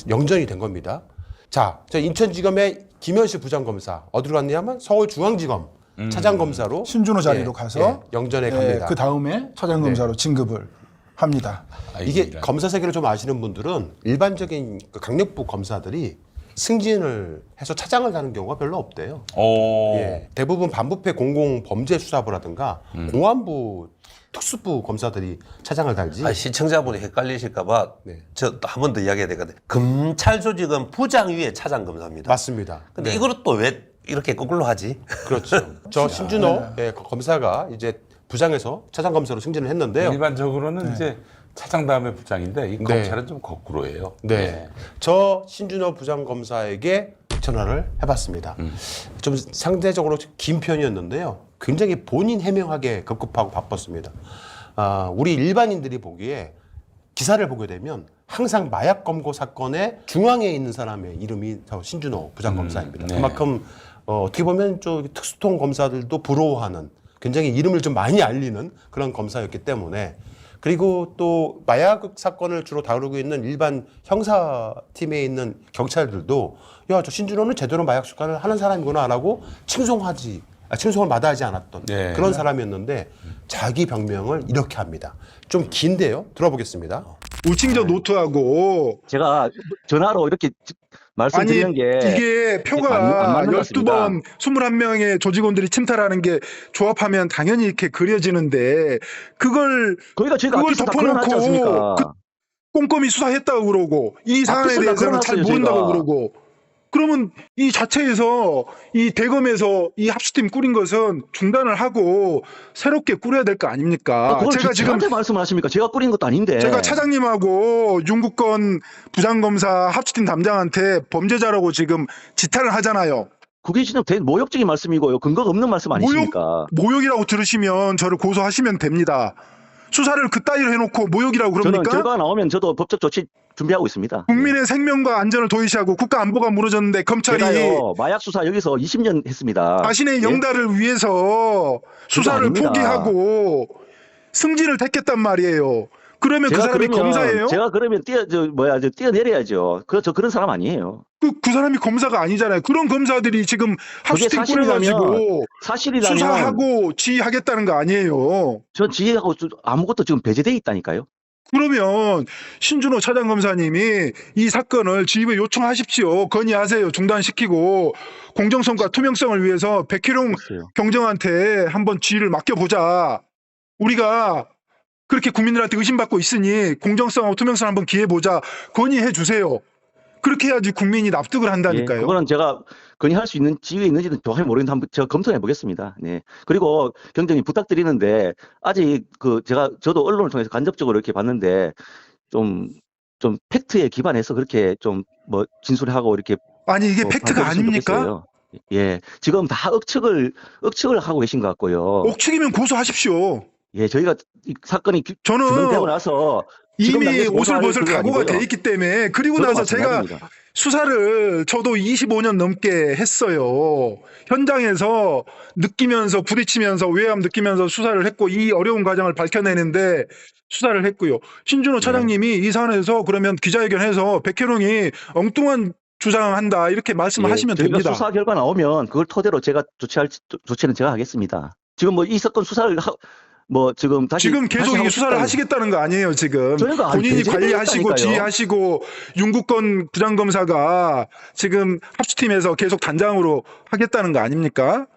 영전이 된 겁니다. 자, 저 인천지검의 김현실 부장검사 어디로 갔냐면 서울중앙지검 차장검사로 신준호 자리로 가서 영전에 갑니다. 그 다음에 차장검사로 진급을 합니다. 이게 검사 세계를 좀 아시는 분들은 일반적인 그 강력부 검사들이 승진을 해서 차장을 다는 경우가 별로 없대요. 대부분 반부패 공공범죄수사부라든가 공안부 특수부 검사들이 차장을 달지. 시청자분이 헷갈리실까봐 저 한 번 더 이야기해야 되거든요. 검찰 조직은 부장 위에 차장 검사입니다. 맞습니다. 근데 이거를 또 왜 이렇게 거꾸로 하지? 그렇죠. 저 신준호 검사가 이제 부장에서 차장 검사로 승진을 했는데요. 일반적으로는 이제 차장 다음에 부장인데 이 검찰은 좀 거꾸로예요. 저 신준호 부장검사에게 전화를 해봤습니다. 좀 상대적으로 긴 편이었는데요. 굉장히 본인 해명하게 급급하고 바빴습니다. 우리 일반인들이 보기에 기사를 보게 되면 항상 마약 검거 사건의 중앙에 있는 사람의 이름이 저 신준호 부장검사입니다. 그만큼 어떻게 보면 좀 특수통 검사들도 부러워하는 굉장히 이름을 좀 많이 알리는 그런 검사였기 때문에 그리고 또 마약 사건을 주로 다루고 있는 일반 형사팀에 있는 경찰들도 야, 저 신준호는 제대로 마약 수사를 하는 사람이구나라고 칭송을 마다하지 않았던 그런 사람이었는데 자기 병명을 이렇게 합니다. 좀 긴데요. 들어보겠습니다. 우칭저 노트하고 제가 전화로 이렇게 말씀드리는 게 이게 표가 12번 21명의 조직원들이 침탈하는 게 조합하면 당연히 이렇게 그려지는데 그걸 덮어놓고 꼼꼼히 수사했다고 그러고 이 사안에 대해서는 잘 모른다고 그러고 그러면 이 자체에서 이 대검에서 이 합수팀 꾸린 것은 중단을 하고 새롭게 꾸려야 될 거 아닙니까? 그걸 제가 지금 저한테 말씀하십니까? 제가 꾸린 것도 아닌데. 제가 차장님하고 윤국권 부장검사 합수팀 담장한테 범죄자라고 지금 지탄을 하잖아요. 그게 진짜 모욕적인 말씀이고요. 근거가 없는 말씀 아니십니까? 모욕이라고 들으시면 저를 고소하시면 됩니다. 수사를 그따위로 해놓고 모욕이라고 그럽니까? 저는 결과가 나오면 저도 법적 조치 준비하고 있습니다. 국민의 생명과 안전을 도외시하고 국가 안보가 무너졌는데 검찰이 제가요, 마약 수사 여기서 20년 했습니다. 자신의 영달을 위해서 수사를 포기하고 승진을 택했단 말이에요. 그러면 그 사람이 검사예요? 제가 그러면 뛰어내려야죠. 저 그런 사람 아니에요. 그 사람이 검사가 아니잖아요. 그런 검사들이 지금 합수팀 꾸려가지고 수사하고 지휘하겠다는 거 아니에요. 전 지휘하고 아무것도 지금 배제돼 있다니까요. 그러면 신준호 차장검사님이 이 사건을 지휘부에 요청하십시오. 건의하세요. 중단시키고 공정성과 투명성을 위해서 백희룡 경정한테 한번 지휘를 맡겨보자. 우리가 그렇게 국민들한테 의심받고 있으니 공정성하고 투명성 한번 기회 보자. 건의해 주세요. 그렇게 해야지 국민이 납득을 한다니까요. 그거는 제가 건의할 수 있는 지위에 있는지는 정확히 모르겠는데 한번 제가 검토해 보겠습니다. 네. 그리고 경정님 부탁드리는데 아직 저도 언론을 통해서 간접적으로 이렇게 봤는데 좀 팩트에 기반해서 그렇게 좀 진술하고 이렇게 아니 이게 팩트가 아닙니까? 좋겠어요. 예. 지금 다 억측을 하고 계신 것 같고요. 억측이면 고소하십시오. 예, 저희가 이 사건이 규명되고 나서 이미 오슬보슬 각오가 돼 있기 때문에 그리고 나서 제가 수사를 저도 25년 넘게 했어요. 현장에서 느끼면서 부딪히면서 외압 느끼면서 수사를 했고 이 어려운 과정을 밝혀내는데 수사를 했고요. 신준호 차장님이 이 사안에서 그러면 기자회견해서 백혜룡이 엉뚱한 주장한다 이렇게 말씀을 하시면 저희가 됩니다. 수사 결과 나오면 그걸 토대로 제가 조치는 제가 하겠습니다. 지금 뭐 이 사건 수사를 지금 계속 이 수사를 하시겠다는 거 아니에요, 지금. 본인이 관리하시고 지휘하시고 윤국건 부장검사가 지금 합수팀에서 계속 단장으로 하겠다는 거 아닙니까?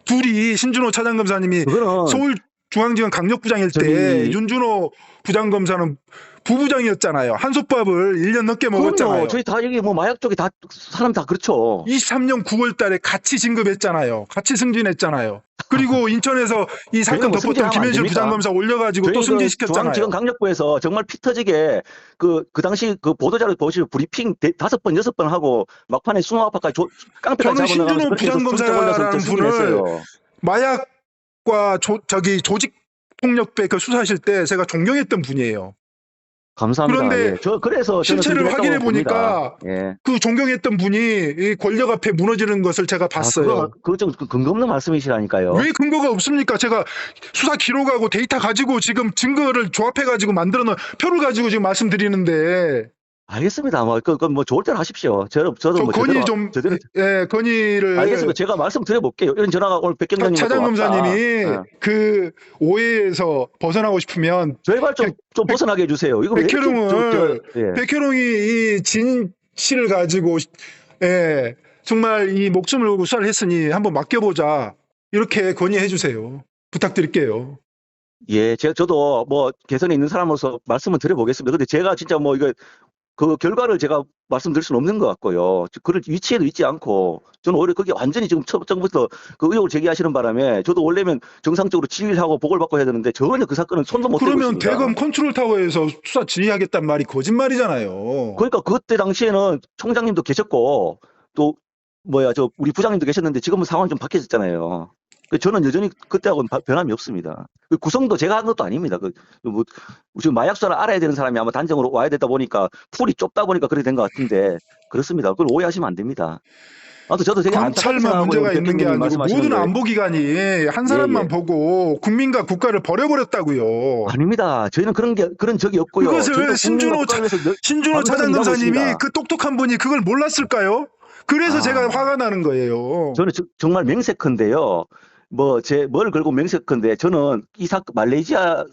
둘이 신준호 차장검사님이 서울중앙지검 강력부장일 때 윤준호 부장검사는 부부장이었잖아요. 한솥밥을 1년 넘게 먹었잖아요. 저희 다 여기 뭐 마약 쪽에 다 사람 다 그렇죠. 23년 9월 달에 같이 진급했잖아요. 같이 승진했잖아요. 그리고 인천에서 이 사건 덮었던 김현실 부장검사 올려가지고 또 승진시켰잖아요. 중앙지검 강력부에서 정말 피 터지게 그 당시 그 보도자료 보시면 브리핑 5번, 6번 하고 막판에 수노아파까지 깡패까지 저는 신준호 부장검사라는 분을 마약과 조직 폭력배 그 수사하실 때 제가 존경했던 분이에요. 감사합니다. 그런데 그래서 실체를 확인해 보니까 그 존경했던 분이 이 권력 앞에 무너지는 것을 제가 봤어요. 그거 좀 근거 없는 말씀이시라니까요. 왜 근거가 없습니까? 제가 수사 기록하고 데이터 가지고 지금 증거를 조합해 가지고 만들어 놓은 표를 가지고 지금 말씀드리는데. 알겠습니다. 뭐 좋을 대로 하십시오. 저도 뭐 제대로 건의를 알겠습니다. 제가 말씀드려볼게요. 이런 전화가 오늘 백경장님 차장검사님이 그 오해에서 벗어나고 싶으면 제발 좀 벗어나게 해주세요. 이거 백혜룡이 이 진실을 가지고 정말 이 목숨을 걸고 수사를 했으니 한번 맡겨보자 이렇게 건의해 주세요. 부탁드릴게요. 예, 저도 뭐 개선에 있는 사람으로서 말씀을 드려보겠습니다. 근데 제가 진짜 뭐 이거 그 결과를 제가 말씀드릴 수는 없는 것 같고요. 그럴 위치에도 있지 않고 저는 오히려 그게 완전히 지금 처음부터 그 의혹을 제기하시는 바람에 저도 원래면 정상적으로 지휘를 하고 보고를 받고 해야 되는데 전혀 그 사건은 손도 못 대고 있습니다. 그러면 대검 컨트롤타워에서 수사 지휘하겠다는 말이 거짓말이잖아요. 그러니까 그때 당시에는 총장님도 계셨고 또 우리 부장님도 계셨는데 지금은 상황이 좀 바뀌어졌잖아요. 저는 여전히 그때하고는 변함이 없습니다. 그 구성도 제가 한 것도 아닙니다. 지금 마약 수사를 알아야 되는 사람이 아마 단정으로 와야 되다 보니까 풀이 좁다 보니까 그렇게 된 것 같은데 그렇습니다. 그걸 오해하시면 안 됩니다. 저도 되게 검찰만 문제가 있는 게 아니고 모든 안보기관이 한 사람만 보고 국민과 국가를 버려버렸다고요. 아닙니다. 저희는 그런 적이 없고요. 그것을 신준호 차장검사님이 그 똑똑한 분이 그걸 몰랐을까요? 그래서 제가 화가 나는 거예요. 저는 정말 명색컨대요. 뭘 걸고 명색컨대 저는 이 사건 말레이시아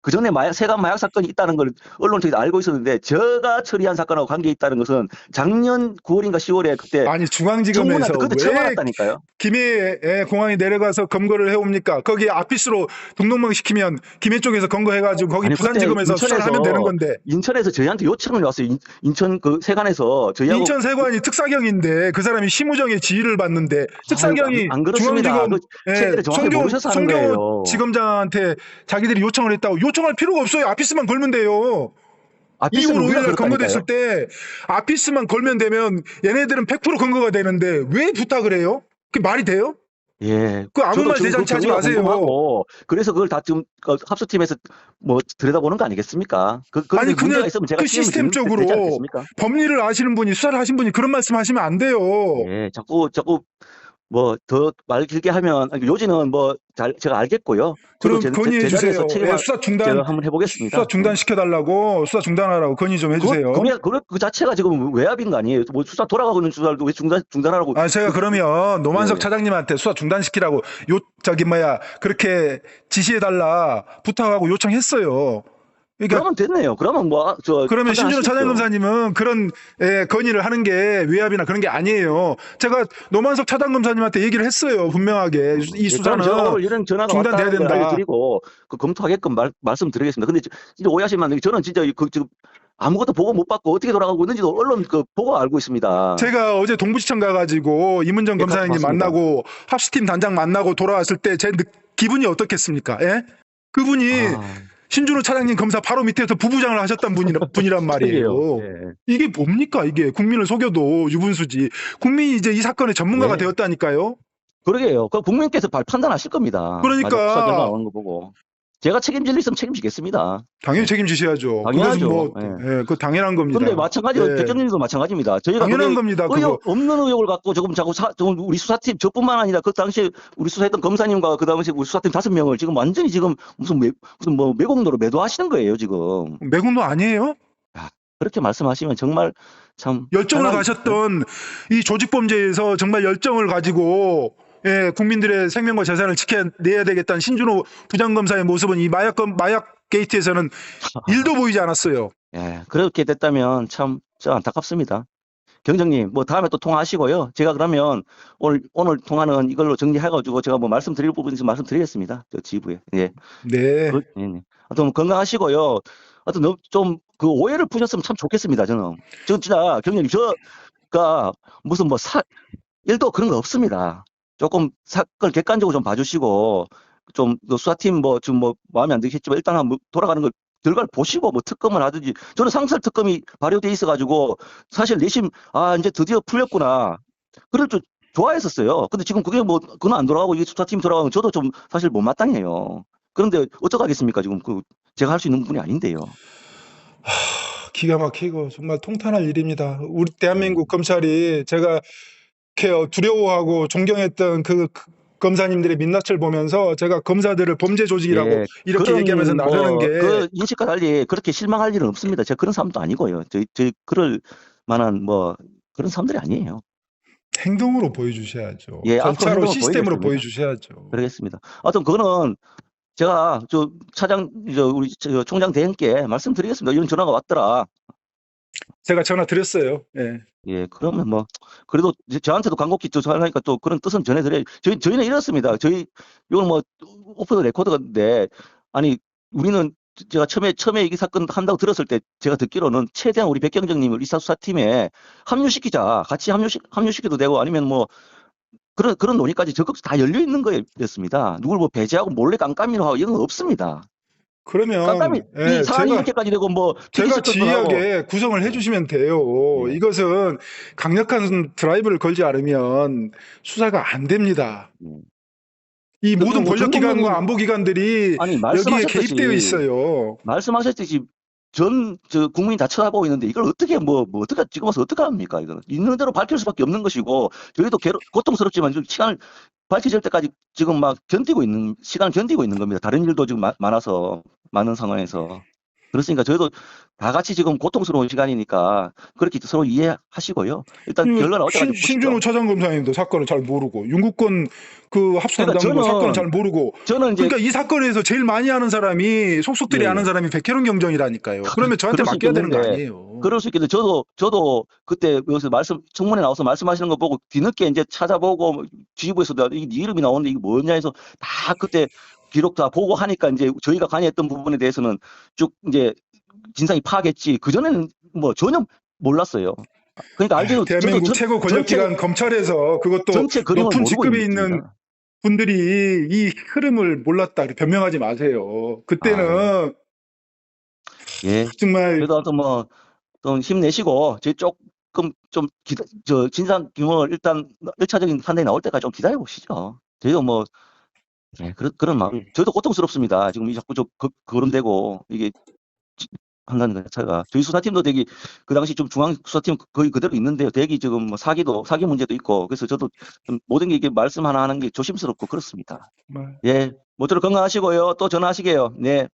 그 전에 세관 마약 사건이 있다는 걸 언론 쪽에서 알고 있었는데 제가 처리한 사건하고 관계 있다는 것은 작년 9월인가 10월에 그때 중앙지검에서 그때 처음 알았다니까요. 김해 공항에 내려가서 검거를 해옵니까? 거기 아피스로 동동방 시키면 김해 쪽에서 검거해가지고 거기 부산지검에서 수사를 하면 되는 건데. 인천에서 저희한테 요청을 왔어요. 인천 그 세관에서 저희하고 인천 세관이 특사경인데 그 사람이 심우정의 지휘를 받는데 특사경이 중앙지검 송경호 지검장한테 자기들이 요청을 했다고. 요청할 필요가 없어요. 아피스만 걸면 돼요. 2월 5일 검거됐을 때 아피스만 걸면 되면 얘네들은 100% 검거가 되는데 왜 부탁을 해요? 그게 말이 돼요? 예. 그 아무 말 대잔치 하지 마세요. 그래서 그걸 다 지금 합수팀에서 들여다보는 거 아니겠습니까? 아니 그냥 그 시스템적으로 법리를 아시는 분이 수사를 하신 분이 그런 말씀하시면 안 돼요. 예. 자꾸 더 말 길게 하면 요지는 제가 알겠고요. 그럼 건의해 주세요. 수사 중단 제가 한번 해보겠습니다. 수사 중단 시켜달라고 수사 중단하라고 건의 좀 해주세요. 그 자체가 지금 외압인 거 아니에요? 수사 돌아가고 있는 수사를 왜 중단하라고? 제가 그러면 노만석 차장님한테 수사 중단시키라고 그렇게 지시해달라 부탁하고 요청했어요. 그러면 됐네요. 그러면 그러면 신준호 차장검사님은 그런 건의를 하는 게 외압이나 그런 게 아니에요. 제가 노만석 차장검사님한테 얘기를 했어요. 분명하게 이 수사는 이런 전화가 중단돼야 된다. 알려드리고 검토하게끔 말씀드리겠습니다. 근데 진짜 오해하시면 안 돼요. 저는 진짜 지금 아무것도 보고 못 받고 어떻게 돌아가고 있는지도 언론 보고 알고 있습니다. 제가 어제 동부지청 가가지고 이문정 검사님 만나고 합수팀 단장 만나고 돌아왔을 때 제 기분이 어떻겠습니까? 그분이 신준호 차장님 검사 바로 밑에서 부부장을 하셨던 분이란 말이에요. 이게 뭡니까? 이게 국민을 속여도 유분수지. 국민이 이제 이 사건의 전문가가 되었다니까요. 그러게요. 국민께서 판단하실 겁니다. 그러니까 나오는 거 보고. 제가 책임질 일 있으면 책임지겠습니다. 당연히 책임지셔야죠. 당연하죠. 그것은 뭐, 그 당연한 겁니다. 근데 마찬가지로 예. 백경님도 마찬가지입니다. 저희가 당연한 겁니다. 의혹, 없는 의혹을 갖고 조금 우리 수사팀 저뿐만 아니라 그 당시에 우리 수사했던 검사님과 그 당시 우리 수사팀 5명을 지금 완전히 지금 무슨 뭐 매국노로 매도하시는 거예요 지금. 매국노 아니에요? 그렇게 말씀하시면 정말 참 열정을 가셨던 이 조직범죄에서 정말 열정을 가지고 예, 국민들의 생명과 재산을 지켜내야 되겠다는 신준호 부장검사의 모습은 이 마약 게이트에서는 일도 보이지 않았어요. 예, 그렇게 됐다면 참 안타깝습니다. 경정님, 뭐 다음에 또 통화하시고요. 제가 그러면 오늘 통화는 이걸로 정리해가지고 제가 뭐 말씀드릴 부분 있으면 말씀드리겠습니다. 저 지부에. 예. 네. 네. 하여튼 건강하시고요. 하여튼 좀 그 오해를 푸셨으면 참 좋겠습니다. 저는. 저 진짜 경정님, 저가 무슨 뭐 일도 그런 거 없습니다. 조금 사건 객관적으로 좀 봐주시고 좀 수사팀 좀 마음에 안 드시겠지만 일단 한번 돌아가는 걸 결과를 보시고 뭐 특검을 하든지 저는 상설 특검이 발효돼 있어가지고 사실 내심 이제 드디어 풀렸구나 그럴 줄 좋아했었어요. 근데 지금 그게 뭐 그건 안 돌아가고 이게 수사팀 돌아가면 저도 좀 사실 못마땅해요. 그런데 어떡하겠습니까? 지금 제가 할 수 있는 부분이 아닌데요. 기가 막히고 정말 통탄할 일입니다. 우리 대한민국 검찰이 제가 두려워하고 존경했던 그 검사님들의 민낯을 보면서 제가 검사들을 범죄 조직이라고 이렇게 얘기하면서 나서는 게 그 인식과 달리 그렇게 실망할 일은 없습니다. 제가 그런 사람도 아니고요. 저희 그럴 만한 그런 사람들이 아니에요. 행동으로 보여주셔야죠. 예, 절차로 시스템으로 보여주셔야죠. 그러겠습니다. 하여튼 그거는 제가 우리 총장 대행께 말씀드리겠습니다. 이런 전화가 왔더라. 제가 전화 드렸어요. 예. 예, 그러면 그래도 저한테도 간곡히 전화하니까 또 그런 뜻은 전해드려야죠. 저희는 이렇습니다. 이건 오프 더 레코드인데, 아니, 우리는 제가 처음에 이 사건 한다고 들었을 때 제가 듣기로는 최대한 우리 백경정님을 이사수사팀에 합류시키자. 같이 합류시켜도 되고 아니면 그런 논의까지 적극 다 열려 있는 거였습니다. 누굴 배제하고 몰래 깜깜이로 하고 이런 건 없습니다. 그러면 깜깜이 이 사안이 이렇게까지 되고 제가 지휘하게 구성을 해주시면 돼요. 이것은 강력한 드라이브를 걸지 않으면 수사가 안 됩니다. 이 모든 권력기관과 안보기관들이 여기에 개입되어 있어요. 말씀하셨듯이 국민이 다 쳐다보고 있는데 이걸 어떻게 어떻게 지금 와서 어떻게 합니까? 이거는 있는 대로 밝힐 수밖에 없는 것이고 저희도 고통스럽지만 시간을 밝혀질 때까지 지금 시간을 견디고 있는 겁니다. 다른 일도 지금 많아서 많은 상황에서 그렇으니까 저희도 다 같이 지금 고통스러운 시간이니까 그렇게 서로 이해하시고요. 일단 결과는 어떻게 신준호 차장검사님도 사건을 잘 모르고 윤국권 합수단장도 사건을 잘 모르고 그러니까 이 사건에서 제일 많이 아는 사람이 속속들이 아는 사람이 백혜룡 경정이라니까요. 그러면 저한테 맡겨야 되는 거 아니에요. 그럴 수 있겠는데 저도 그때 여기서 청문회 나와서 말씀하시는 거 보고 뒤늦게 이제 찾아보고 지휘부에서도 네 이름이 나오는데 이게 뭐냐 해서 다 그때 기록 다 보고 하니까 이제 저희가 관여했던 부분에 대해서는 쭉 이제 진상이 파악했지 그전에는 전혀 몰랐어요. 그러니까 알죠. 대한민국 최고 권력기관 검찰에서 그것도 높은 직급에 있는 분들이 이 흐름을 몰랐다 변명하지 마세요. 그때는 정말 그래도 좀 힘내시고 저희 조금 좀 진상 규모를 일단 1차적인 판단이 나올 때까지 좀 기다려 보시죠. 저희도 그런 마음. 저희도 고통스럽습니다. 지금 자꾸 거론되고 이게 한다는 것 자체가 저희 수사팀도 그 당시 좀 중앙 수사팀 거의 그대로 있는데요. 지금 사기 문제도 있고 그래서 저도 좀 모든 게 이게 말씀 하나 하는 게 조심스럽고 그렇습니다. 예, 모쪼록 건강하시고요. 또 전화하시게요. 네.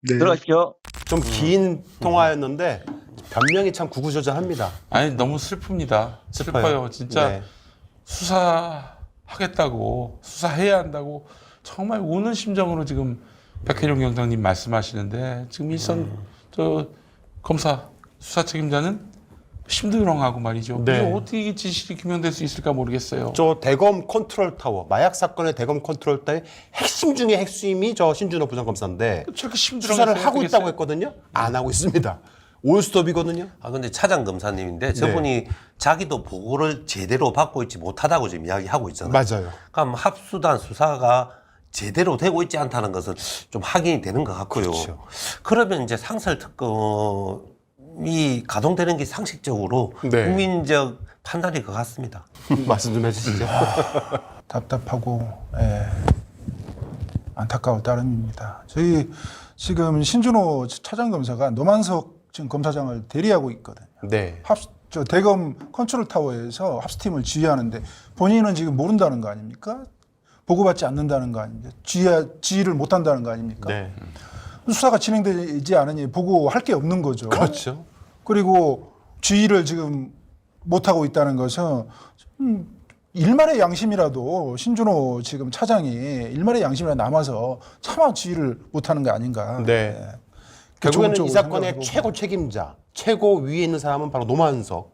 들어가십시오. 좀 긴 통화였는데 변명이 참 구구절절합니다. 아니 너무 슬픕니다. 슬퍼요. 진짜 수사하겠다고 수사해야 한다고 정말 우는 심정으로 지금 백혜룡 경장님 말씀하시는데 지금 일선 검사 수사 책임자는 심드렁하고 말이죠. 그래서 어떻게 이 진실이 규명될 수 있을까 모르겠어요. 대검 컨트롤 타워, 마약 사건의 대검 컨트롤 타워의 핵심 중에 핵심이 신준호 부장검사인데 수사를 하고 있다고 했거든요. 안 하고 있습니다. 올스톱이거든요. 근데 차장검사님인데 저분이 자기도 보고를 제대로 받고 있지 못하다고 지금 이야기하고 있잖아요. 맞아요. 그럼 합수단 수사가 제대로 되고 있지 않다는 것은 좀 확인이 되는 것 같고요. 그렇죠. 그러면 이제 상설 특검이 가동되는 게 상식적으로 국민적 판단일 것 같습니다. 말씀 좀 해주시죠. 답답하고 안타까울 따름입니다. 저희 지금 신준호 차장검사가 노만석 지금 검사장을 대리하고 있거든요. 네. 저 대검 컨트롤 타워에서 합수팀을 지휘하는데 본인은 지금 모른다는 거 아닙니까? 보고받지 않는다는 거 아닙니까? 지휘를 못한다는 거 아닙니까? 네. 수사가 진행되지 않으니 보고할 게 없는 거죠. 그렇죠. 그리고 지휘를 지금 못하고 있다는 것은 일말의 양심이라도 신준호 지금 차장이 일말의 양심이라도 남아서 차마 지휘를 못하는 게 아닌가. 네. 결국에는 이 사건의 최고 책임자, 최고 위에 있는 사람은 바로 노만석,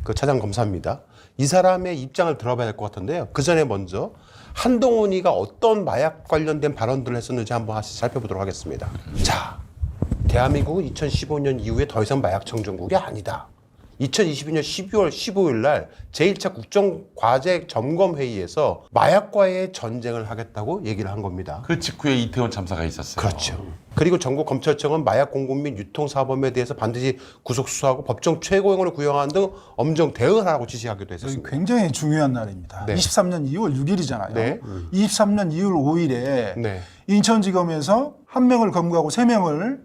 그 차장 검사입니다. 이 사람의 입장을 들어봐야 될 것 같은데요. 그 전에 먼저 한동훈이가 어떤 마약 관련된 발언들을 했었는지 한번 다시 살펴보도록 하겠습니다. 자, 대한민국은 2015년 이후에 더 이상 마약 청정국이 아니다. 2022년 12월 15일 날 제1차 국정과제 점검회의에서 마약과의 전쟁을 하겠다고 얘기를 한 겁니다. 그 직후에 이태원 참사가 있었어요. 그렇죠. 그리고 전국검찰청은 마약 공급 및 유통사범에 대해서 반드시 구속 수사하고 법정 최고형을 구형하는 등 엄정 대응을 하라고 지시하기도 했었습니다. 굉장히 중요한 날입니다. 네. 23년 2월 6일이잖아요. 네. 23년 2월 5일에 네. 인천지검에서 1명을 검거하고 3명을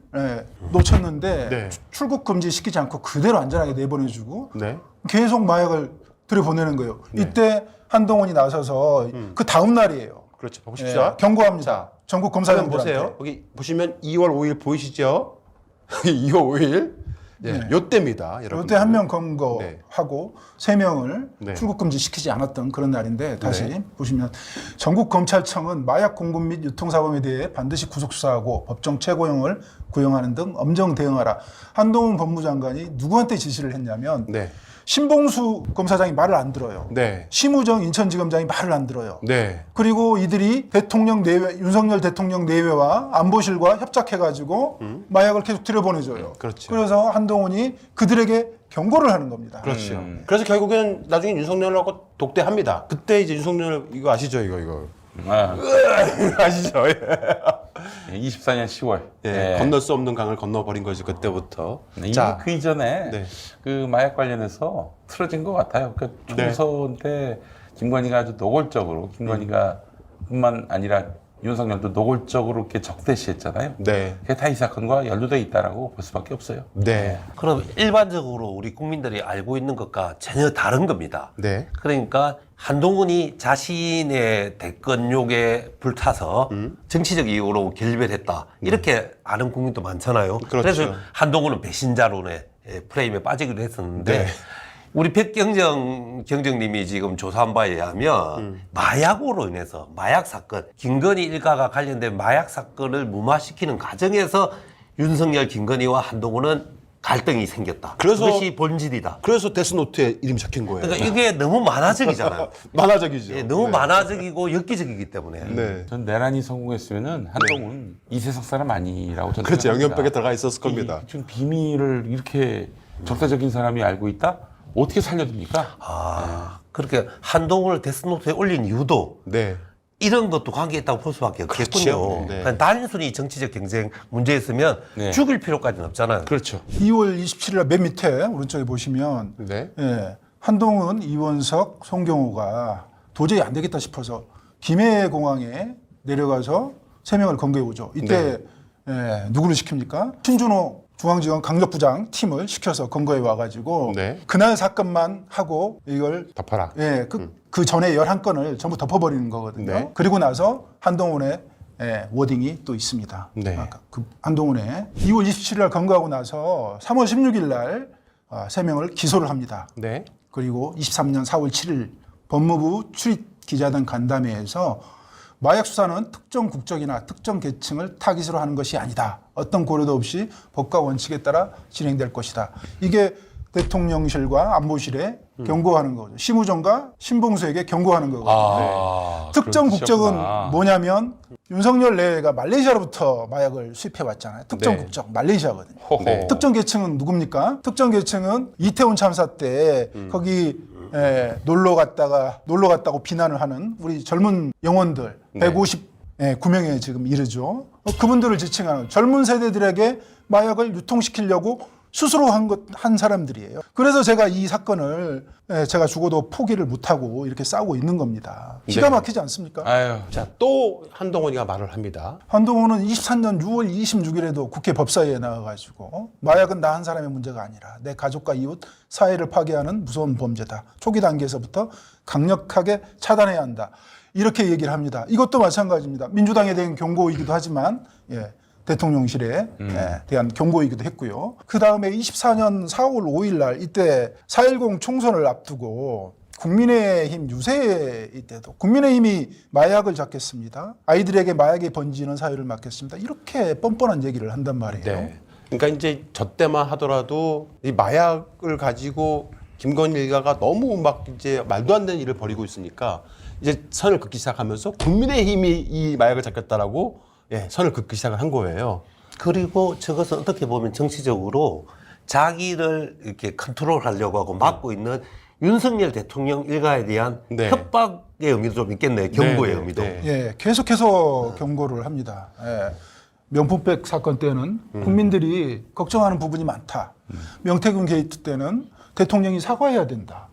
놓쳤는데 네. 출국 금지시키지 않고 그대로 안전하게 내보내주고 네. 계속 마약을 들여보내는 거예요. 이때 한동훈이 나서서 그 다음 날이에요. 그렇죠. 보십시오. 경고합니다. 전국 검사장들한테. 보세요. 여기 보시면 2월 5일 보이시죠? 2월 5일. 요때입니다. 여러분. 요때 1명 검거하고 3명을 네. 출국금지 시키지 않았던 그런 날인데 다시 네. 보시면 전국검찰청은 마약 공급 및 유통사범에 대해 반드시 구속수사하고 법정 최고형을 구형하는 등 엄정 대응하라. 한동훈 법무장관이 누구한테 지시를 했냐면 네. 신봉수 검사장이 말을 안 들어요. 네. 심우정 인천지검장이 말을 안 들어요. 네. 그리고 이들이 대통령 내외, 윤석열 대통령 내외와 안보실과 협작해가지고 마약을 계속 들여보내줘요. 그렇죠. 그래서 한동훈이 그들에게 경고를 하는 겁니다. 그렇죠. 그래서 결국에는 나중에 윤석열하고 독대합니다. 그때 이제 윤석열 이거 아시죠? 이거. 아시죠? 24년 10월. 건널 수 없는 강을 건너버린 거지 그때부터. 자, 그 이전에 네. 그 마약 관련해서 틀어진 것 같아요. 그 총선 때 김건희가 아주 노골적으로 김건희가 뿐만 아니라 윤석열도 노골적으로 이렇게 적대시했잖아요. 네. 그게 다 이 사건과 연루돼 있다라고 볼 수밖에 없어요. 네. 그럼 일반적으로 우리 국민들이 알고 있는 것과 전혀 다른 겁니다. 네. 그러니까 한동훈이 자신의 대권욕에 불타서 정치적 이유로 결별했다. 이렇게 아는 국민도 많잖아요. 그렇죠. 그래서 한동훈은 배신자론의 프레임에 빠지기도 했었는데 네. 우리 백경정 경정님이 지금 조사한 바에 의하면 마약으로 인해서 마약 사건, 김건희 일가가 관련된 마약 사건을 무마시키는 과정에서 윤석열, 김건희와 한동훈은 갈등이 생겼다. 그것이 본질이다. 그래서 데스노트에 이름이 적힌 거예요. 그러니까 이게 너무 만화적이잖아요. 만화적이죠. 예, 너무 네. 만화적이고 엽기적이기 때문에. 네. 전 내란이 성공했으면은 한동훈 이 세상 사람 아니라고 저는 그렇죠. 생각합니다. 영연백에 들어가 있었을 겁니다. 지금 비밀을 이렇게 적대적인 사람이 알고 있다? 어떻게 살려둡니까? 그렇게 한동훈을 데스노트에 올린 이유도 네. 이런 것도 관계있다고 볼 수밖에 없겠군요. 그렇죠. 네. 그냥 단순히 정치적 경쟁 문제였으면 죽일 필요까지는 없잖아요. 그렇죠. 2월 27일 날 맨 밑에 오른쪽에 보시면 네. 한동훈, 이원석, 송경호가 도저히 안 되겠다 싶어서 김해공항에 내려가서 3명을 검거해 오죠. 이때 누구를 시킵니까? 신준호 중앙지검 강력부장 팀을 시켜서 검거해 와가지고 그날 사건만 하고 이걸 덮어라. 그 전에 11건을 전부 덮어버리는 거거든요. 네. 그리고 나서 한동훈의 워딩이 또 있습니다. 네. 아까 그 한동훈의 2월 27일 날 검거하고 나서 3월 16일 날 3명을 기소를 합니다. 네. 그리고 23년 4월 7일 법무부 출입기자단 간담회에서 마약 수사는 특정 국적이나 특정 계층을 타깃으로 하는 것이 아니다. 어떤 고려도 없이 법과 원칙에 따라 진행될 것이다. 이게 대통령실과 안보실에 경고하는 거죠. 심우정과 신봉수에게 경고하는 거거든요. 특정 국적은 뭐냐면 윤석열 내외가 말레이시아로부터 마약을 수입해 왔잖아요. 특정 국적 말레이시아거든요. 특정 계층은 누굽니까? 특정 계층은 이태원 참사 때 거기 놀러 갔다고 비난을 하는 우리 젊은 영혼들 159명에 지금 이르죠. 그분들을 지칭하는 젊은 세대들에게 마약을 유통시키려고 스스로 한 사람들이에요. 그래서 제가 이 사건을 제가 죽어도 포기를 못하고 이렇게 싸우고 있는 겁니다. 기가 막히지 않습니까? 아유. 자, 또 한동훈이가 말을 합니다. 한동훈은 23년 6월 26일에도 국회 법사위에 나와가지고 마약은 나 한 사람의 문제가 아니라 내 가족과 이웃, 사회를 파괴하는 무서운 범죄다. 초기 단계에서부터 강력하게 차단해야 한다. 이렇게 얘기를 합니다. 이것도 마찬가지입니다. 민주당에 대한 경고이기도 하지만 대통령실에 대한 경고이기도 했고요. 그 다음에 24년 4월 5일 날 이때 4.10 총선을 앞두고 국민의힘 유세 이때도 국민의힘이 마약을 잡겠습니다. 아이들에게 마약이 번지는 사회를 막겠습니다. 이렇게 뻔뻔한 얘기를 한단 말이에요. 네. 그러니까 이제 저 때만 하더라도 이 마약을 가지고 김건희 일가가 너무 막 이제 말도 안 되는 일을 벌이고 있으니까 이제 선을 긋기 시작하면서 국민의힘이 이 마약을 잡겠다라고 선을 긋기 시작을 한 거예요. 그리고 저것은 어떻게 보면 정치적으로 자기를 이렇게 컨트롤하려고 하고 막고 있는 윤석열 대통령 일가에 대한 협박의 의미도 좀 있겠네요. 경고의 의미도. 계속해서 경고를 합니다. 명품백 사건 때는 국민들이 걱정하는 부분이 많다. 명태균 게이트 때는 대통령이 사과해야 된다.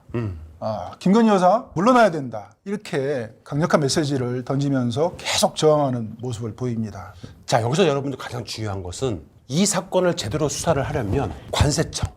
김건희 여사 물러나야 된다. 이렇게 강력한 메시지를 던지면서 계속 저항하는 모습을 보입니다. 자, 여기서 여러분들 가장 중요한 것은 이 사건을 제대로 수사를 하려면 관세청,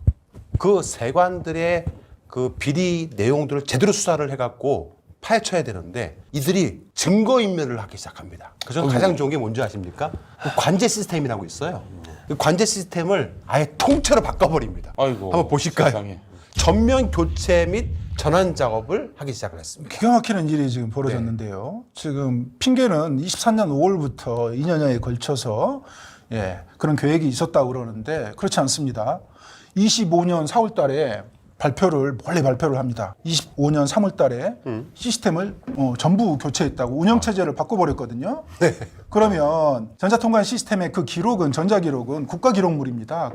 그 세관들의 그 비리 내용들을 제대로 수사를 해갖고 파헤쳐야 되는데 이들이 증거인멸을 하기 시작합니다. 그래서 가장 좋은 게 뭔지 아십니까? 그 관제 시스템이라고 있어요. 그 관제 시스템을 아예 통째로 바꿔버립니다. 아이고, 한번 보실까요? 세상에. 전면 교체 및 전환 작업을 하기 시작을 했습니다. 기가 막히는 일이 지금 벌어졌는데요. 지금 핑계는 23년 5월부터 2년여에 걸쳐서 그런 계획이 있었다고 그러는데 그렇지 않습니다. 25년 4월 달에 몰래 발표를 합니다. 25년 3월 달에 시스템을 전부 교체했다고 운영체제를 바꿔버렸거든요. 그러면 전자통관 시스템의 그 기록은 전자기록은 국가기록물입니다.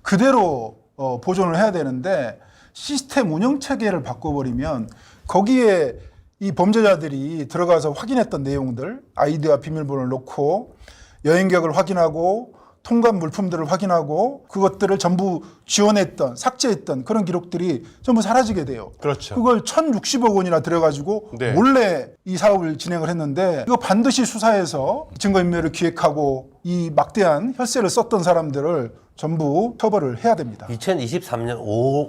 그대로 보존을 해야 되는데 시스템 운영체계를 바꿔버리면 거기에 이 범죄자들이 들어가서 확인했던 내용들 아이디와 비밀번호를 넣고 여행객을 확인하고 통관 물품들을 확인하고 그것들을 전부 지원했던 삭제했던 그런 기록들이 전부 사라지게 돼요. 그렇죠. 그걸 1,060억 원이나 들여가지고 몰래 이 사업을 진행을 했는데 이거 반드시 수사해서 증거인멸을 기획하고 이 막대한 혈세를 썼던 사람들을 전부 처벌을 해야 됩니다. 2023년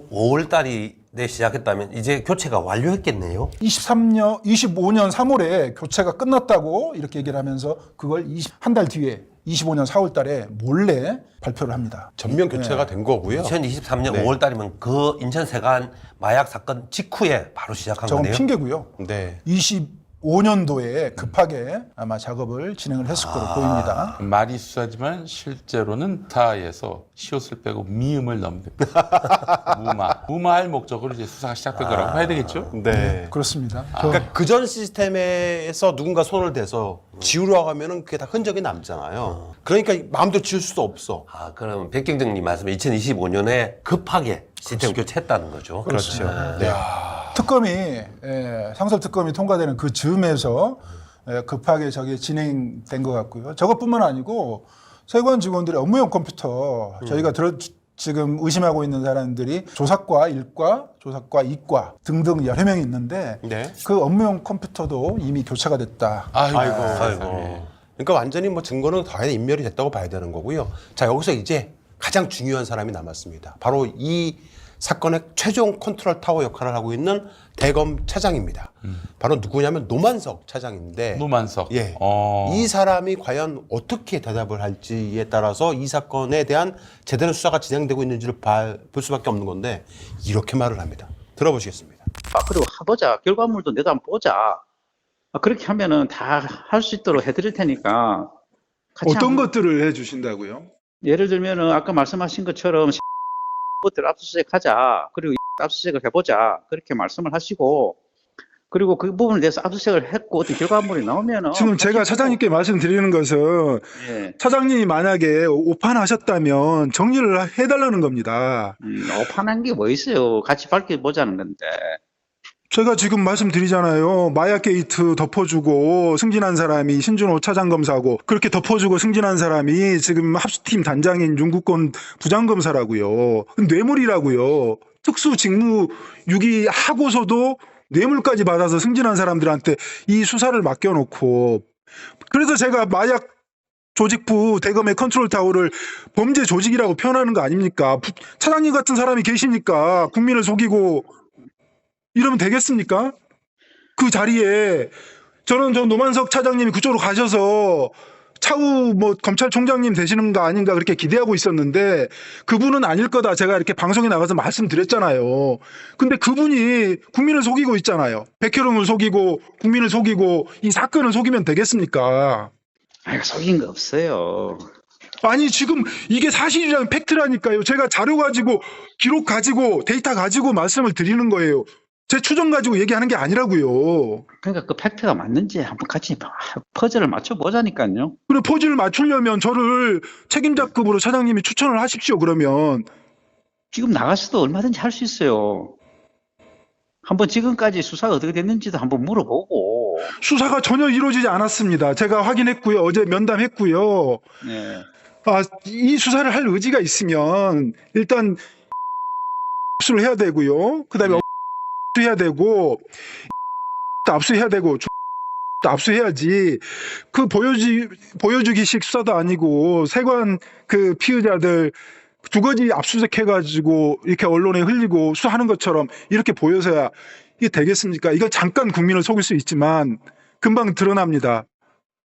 5월 달이 시작했다면 이제 교체가 완료했겠네요. 25년 3월에 교체가 끝났다고 이렇게 얘기를 하면서 그걸 한 달 뒤에 25년 4월 달에 몰래 발표를 합니다. 전면 교체가 된 거고요. 2023년 5월 달이면 그 인천 세관 마약 사건 직후에 바로 시작한 거네요. 저건 핑계고요. 25년도에 급하게 아마 작업을 진행을 했을 거로 보입니다. 말이 수사지만 실제로는 사에서 시옷을 빼고 미음을 넣으면 됩니다. 무마할 목적으로 이제 수사가 시작된 거라고 봐야 되겠죠? 네. 그렇습니다. 그러니까 그전 시스템에서 누군가 손을 대서 지우려고 하면은 그게 다 흔적이 남잖아요. 그러니까 마음대로 지울 수도 없어. 그럼 백경정님 말씀에 2025년에 급하게 시스템 교체했다는 거죠. 그렇죠. 특검이 상설특검이 통과되는 그 즈음에서 급하게 저게 진행된 것 같고요. 저것뿐만 아니고 세관 직원들의 업무용 컴퓨터 저희가 지금 의심하고 있는 사람들이 조사과 1과, 조사과 2과 등등 여러 명이 있는데 그 업무용 컴퓨터도 이미 교체가 됐다. 아이고. 그러니까 완전히 뭐 증거는 다 인멸이 됐다고 봐야 되는 거고요. 자, 여기서 이제 가장 중요한 사람이 남았습니다. 바로 이 사건의 최종 컨트롤 타워 역할을 하고 있는 대검 차장입니다. 바로 누구냐면 노만석 차장인데 노만석. 이 사람이 과연 어떻게 대답을 할지에 따라서 이 사건에 대한 제대로 수사가 진행되고 있는지를 볼 수밖에 없는 건데 이렇게 말을 합니다. 들어보시겠습니다. 그리고 해보자. 결과물도 내도 한번 보자. 그렇게 하면은 다 할 수 있도록 해드릴 테니까. 어떤 것들을 해주신다고요? 예를 들면은 아까 말씀하신 것처럼 것들 압수수색하자. 그리고 압수수색을 해보자. 그렇게 말씀을 하시고 그리고 그 부분에 대해서 압수수색을 했고 어떤 결과물이 나오면은 지금 제가 차장님께 말씀드리는 것은 차장님이 만약에 오판하셨다면 정리를 해달라는 겁니다. 오판한 게 뭐 있어요. 같이 밝혀보자는 건데. 제가 지금 말씀드리잖아요. 마약 게이트 덮어주고 승진한 사람이 신준호 차장검사고 그렇게 덮어주고 승진한 사람이 지금 합수팀 단장인 윤국권 부장검사라고요. 뇌물이라고요. 특수 직무 유기하고서도 뇌물까지 받아서 승진한 사람들한테 이 수사를 맡겨놓고 그래서 제가 마약 조직부 대검의 컨트롤 타워를 범죄 조직이라고 표현하는 거 아닙니까? 차장님 같은 사람이 계시니까 국민을 속이고 이러면 되겠습니까? 그 자리에 저는 저 노만석 차장님이 그쪽으로 가셔서 차후 뭐 검찰총장님 되시는 거 아닌가 그렇게 기대하고 있었는데 그분은 아닐 거다 제가 이렇게 방송에 나가서 말씀드렸잖아요. 근데 그분이 국민을 속이고 있잖아요. 백혜령을 속이고 국민을 속이고 이 사건을 속이면 되겠습니까? 아니, 속인 거 없어요. 아니 지금 이게 사실이라는 팩트라니까요. 제가 자료 가지고 기록 가지고 데이터 가지고 말씀을 드리는 거예요. 제 추정 가지고 얘기하는 게 아니라고요. 그러니까 그 팩트가 맞는지 한번 같이 퍼즐을 맞춰보자니까요. 그래 퍼즐을 맞추려면 저를 책임자급으로 차장님이 추천을 하십시오. 그러면 지금 나가서도 얼마든지 할 수 있어요. 한번 지금까지 수사가 어떻게 됐는지도 한번 물어보고. 수사가 전혀 이루어지지 않았습니다. 제가 확인했고요. 어제 면담했고요. 네. 이 수사를 할 의지가 있으면 일단 압수를 해야 되고요. 그다음에 해야 되고 압수해야 되고 압수해야지. 그 보여주기식 수사도 아니고 세관 그 피의자들 두거지 압수수색 해가지고 이렇게 언론에 흘리고 수사하는 것처럼 이렇게 보여서야 이게 되겠습니까? 이건 잠깐 국민을 속일 수 있지만 금방 드러납니다.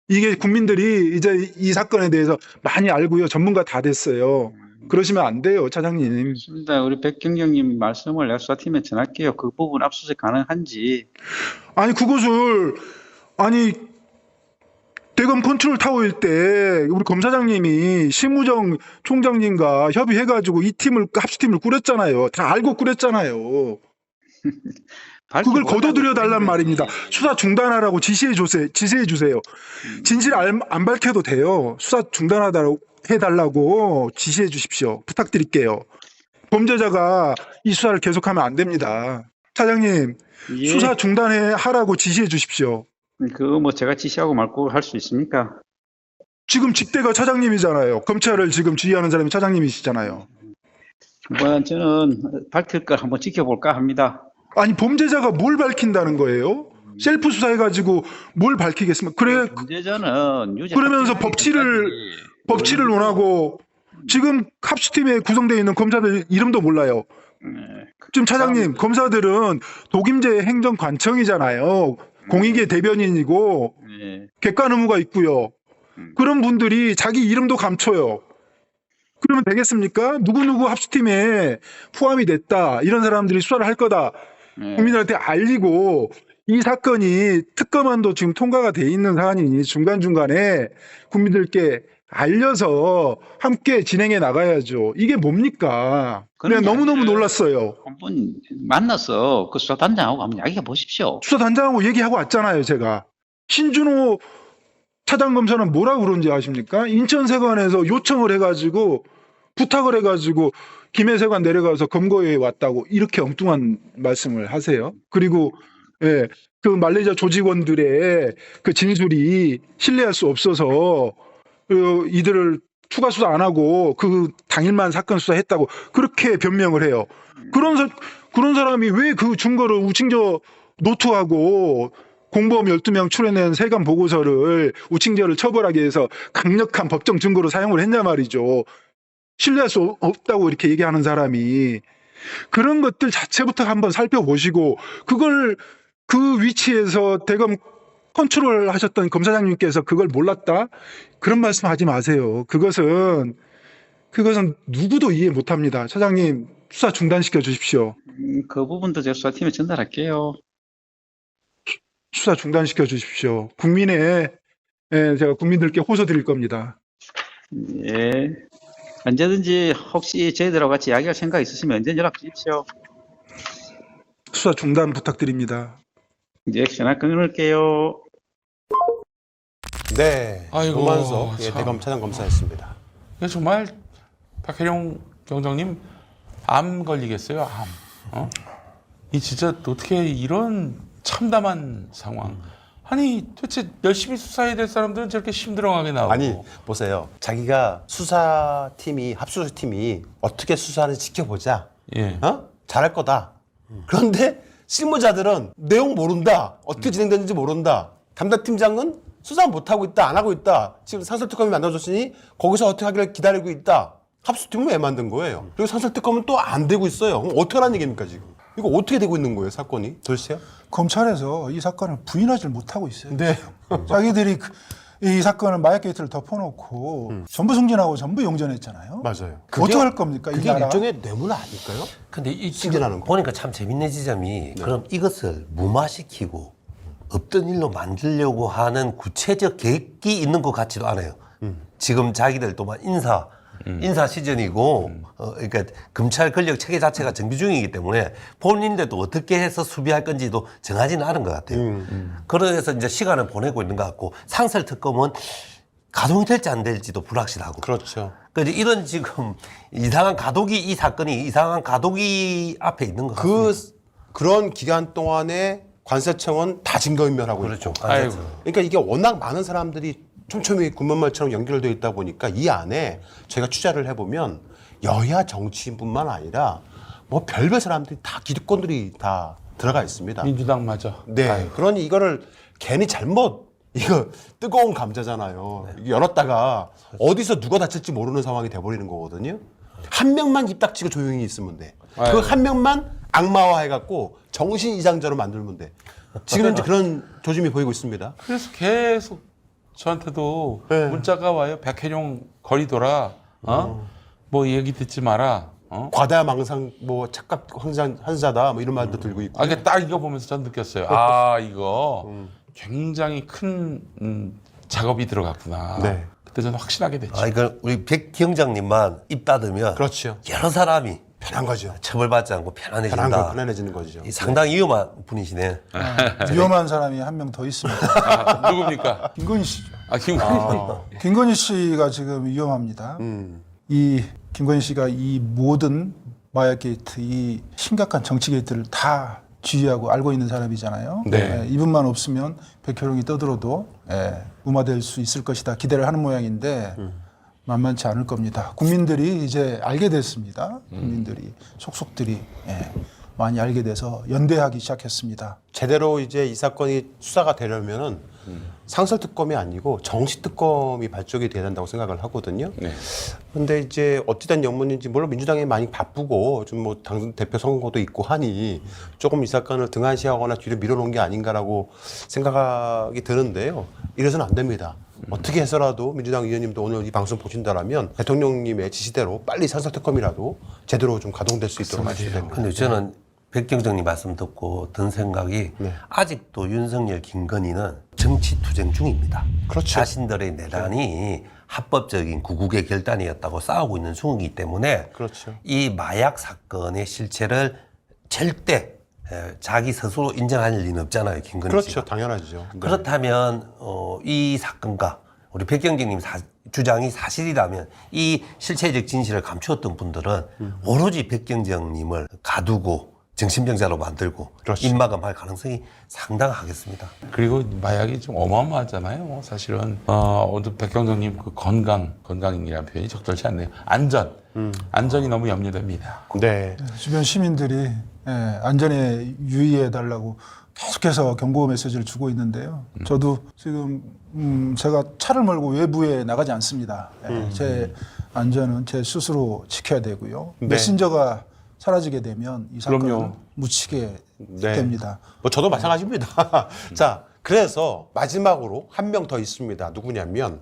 이게 국민들이 이제 이 사건에 대해서 많이 알고요. 전문가 다 됐어요. 그러시면 안 돼요, 차장님. 좋습니다. 우리 백경경님 말씀을 내가 수사팀에 전할게요. 그 부분 압수수색 가능한지. 아니 그것을 대검 컨트롤 타워일 때 우리 검사장님이 심우정 총장님과 협의해가지고 이 팀을 합수팀을 꾸렸잖아요. 다 알고 꾸렸잖아요. 그걸 거둬들여 달란 말입니다. 수사 중단하라고 지시해 주세요. 진실 안 밝혀도 돼요. 수사 중단하다고 해달라고 지시해 주십시오. 부탁드릴게요. 범죄자가 이 수사를 계속하면 안 됩니다. 차장님, 예. 수사 중단하라고 지시해 주십시오. 그거 뭐 제가 지시하고 말고 할 수 있습니까? 지금 직대가 차장님이잖아요. 검찰을 지금 지휘하는 사람이 차장님이시잖아요. 뭐 저는 밝힐 걸 한번 지켜볼까 합니다. 아니 범죄자가 뭘 밝힌다는 거예요? 셀프 수사해가지고 뭘 밝히겠습니까? 그래 문제자는 그러면서 법치를 논하고 지금 합수팀에 구성되어 있는 검사들 이름도 몰라요. 지금 차장님 검사들은 독임제 행정관청이잖아요. 공익의 대변인이고 객관 의무가 있고요. 그런 분들이 자기 이름도 감춰요. 그러면 되겠습니까? 누구누구 합수팀에 포함이 됐다. 이런 사람들이 수사를 할 거다. 국민들한테 알리고 이 사건이 특검안도 지금 통과가 돼 있는 사안이니 중간중간에 국민들께 알려서 함께 진행해 나가야죠. 이게 뭡니까? 그냥 너무너무 놀랐어요. 한번 만나서 그 수사단장하고 한번 이야기해 보십시오. 수사단장하고 얘기하고 왔잖아요, 제가. 신준호 차장검사는 뭐라고 그런지 아십니까? 인천세관에서 요청을 해가지고 부탁을 해가지고 김해세관 내려가서 검거해 왔다고 이렇게 엉뚱한 말씀을 하세요. 그리고 그 말레이시아 조직원들의 그 진술이 신뢰할 수 없어서 이들을 추가 수사 안 하고 그 당일만 사건 수사했다고 그렇게 변명을 해요. 그런 사람이 왜 그 증거를 우칭저 노트하고 공범 12명 출연한 세관 보고서를 우칭저를 처벌하기 위해서 강력한 법정 증거로 사용을 했냐 말이죠. 신뢰할 수 없다고 이렇게 얘기하는 사람이 그런 것들 자체부터 한번 살펴보시고 그걸 그 위치에서 대검 컨트롤 하셨던 검사장님께서 그걸 몰랐다? 그런 말씀 하지 마세요. 그것은 누구도 이해 못합니다. 차장님 수사 중단시켜 주십시오. 그 부분도 제가 수사팀에 전달할게요. 수사 중단시켜 주십시오. 제가 국민들께 호소드릴 겁니다. 예. 언제든지 혹시 저희들하고 같이 이야기할 생각 있으시면 언제든 연락 주십시오. 수사 중단 부탁드립니다. 이제 전화 끊을게요. 네, 아이고, 노만석 참. 대검 차장검사였습니다. 이게 정말 박혜룡 경장님 암 걸리겠어요, 암. 이 진짜 어떻게 이런 참담한 상황. 아니 도대체 열심히 수사해야 될 사람들은 저렇게 힘들어하게 나오고. 아니 보세요. 자기가 수사팀이 합수팀이 어떻게 수사하는지 지켜보자. 예. 잘할 거다. 그런데 실무자들은 내용 모른다. 어떻게 진행되는지 모른다. 담당팀장은 수사 못하고 있다. 안 하고 있다. 지금 상설특검이 만들어졌으니 거기서 어떻게 하기를 기다리고 있다. 합수팀은 왜 만든 거예요? 그리고 상설특검은 또 안 되고 있어요. 그럼 어떻게 하는 얘기입니까 지금? 이거 어떻게 되고 있는 거예요 사건이? 도대체요? 검찰에서 이 사건을 부인하지 못하고 있어요. 네. 자기들이 이 사건을 마약 게이트를 덮어놓고 전부 승진하고 전부 용전했잖아요. 맞아요. 어떻게 할 겁니까? 그게 일종의 뇌물 아닐까요? 근데 이 승진하는 거. 보니까 참 재밌는 지점이 그럼 이것을 무마시키고 없던 일로 만들려고 하는 구체적 계획이 있는 것 같지도 않아요. 지금 자기들도 인사 시즌이고, 그러니까 검찰 권력 체계 자체가 정비 중이기 때문에 본인들도 어떻게 해서 수비할 건지도 정하지는 않은 것 같아요. 그래서 이제 시간을 보내고 있는 것 같고, 상설 특검은 가동이 될지 안 될지도 불확실하고. 그렇죠. 그래서 이런 지금 이상한 가독이, 이 사건이 이상한 가독이 앞에 있는 것 같습니다. 그런 기간 동안에 관세청은 다 증거인멸하고 그렇죠. 있고. 그러니까 이게 워낙 많은 사람들이 촘촘히 군만말처럼 연결되어 있다 보니까 이 안에 저희가 취재를 해보면 여야 정치인뿐만 아니라 뭐 별별 사람들이 다 기득권들이 다 들어가 있습니다. 민주당 맞아. 네. 그러니 이거를 괜히 이거 뜨거운 감자잖아요. 열었다가 어디서 누가 다칠지 모르는 상황이 돼버리는 거거든요. 한 명만 입 닥치고 조용히 있으면 돼. 그 한 명만 악마화해갖고 정신 이장자로 만들면 돼. 지금 현재 그런 조짐이 보이고 있습니다. 그래서 계속 저한테도 문자가 와요. 백혜룡 거리 돌아. 뭐 얘기 듣지 마라. 과다 망상, 뭐 착각 환자다, 뭐 이런 말도 들고 있고. 이게 딱 이거 보면서 전 느꼈어요. 이거 굉장히 큰 작업이 들어갔구나. 네. 그때 저는 확신하게 됐죠. 이걸 우리 백 경장님만 입 닫으면 그렇죠. 여러 사람이 편한 거죠. 처벌받지 않고 편안해진다. 편안해지는 거죠. 상당히 위험한 분이시네. 위험한 사람이 한 명 더 있습니다. 누굽니까? 김건희 씨죠. 김건희 씨가 지금 위험합니다. 이 김건희 씨가 이 모든 마약 게이트, 이 심각한 정치 게이트를 다 지휘하고 알고 있는 사람이잖아요. 네. 이분만 없으면 백혈용이 떠들어도 무마될 수 있을 것이다 기대를 하는 모양인데 만만치 않을 겁니다. 국민들이 이제 알게 됐습니다. 국민들이 속속들이 많이 알게 돼서 연대하기 시작했습니다. 제대로 이제 이 사건이 수사가 되려면은 상설특검이 아니고 정시특검이 발족이 돼야 된다고 생각을 하거든요. 근데 이제 어찌된 영문인지 물론 민주당이 많이 바쁘고 좀 뭐 당 대표 선거도 있고 하니 조금 이 사건을 등한시하거나 뒤로 밀어놓은 게 아닌가라고 생각이 드는데요. 이래서는 안 됩니다. 어떻게 해서라도 민주당 의원님도 오늘 이 방송 보신다라면 대통령님의 지시대로 빨리 상설특검이라도 제대로 좀 가동될 수 있도록 하셔야 됩니다. 근데 저는 백경정님 말씀 듣고 든 생각이 아직도 윤석열, 김건희는 정치 투쟁 중입니다. 그렇죠. 자신들의 내란이 합법적인 구국의 결단이었다고 싸우고 있는 중이기 때문에 그렇죠. 이 마약 사건의 실체를 절대 자기 스스로 인정할 리는 없잖아요, 김건희 그렇죠. 씨가. 당연하죠. 네. 그렇다면 이 사건과 우리 백경정님 주장이 사실이라면 이 실체적 진실을 감추었던 분들은 오로지 백경정님을 가두고 정신병자로 만들고 그렇죠. 입마감할 가능성이 상당하겠습니다. 그리고 마약이 좀 어마어마하잖아요. 사실은 오늘 백경정님 그 건강이라는 표현이 적절치 않네요. 안전이 너무 염려됩니다. 네. 주변 시민들이 안전에 유의해 달라고 계속해서 경고 메시지를 주고 있는데요. 저도 지금 제가 차를 몰고 외부에 나가지 않습니다. 제 안전은 제 스스로 지켜야 되고요. 네. 메신저가 사라지게 되면 이 사건은 그럼요. 묻히게 네. 됩니다. 뭐 저도 마찬가지입니다. 자, 그래서 마지막으로 한 명 더 있습니다. 누구냐면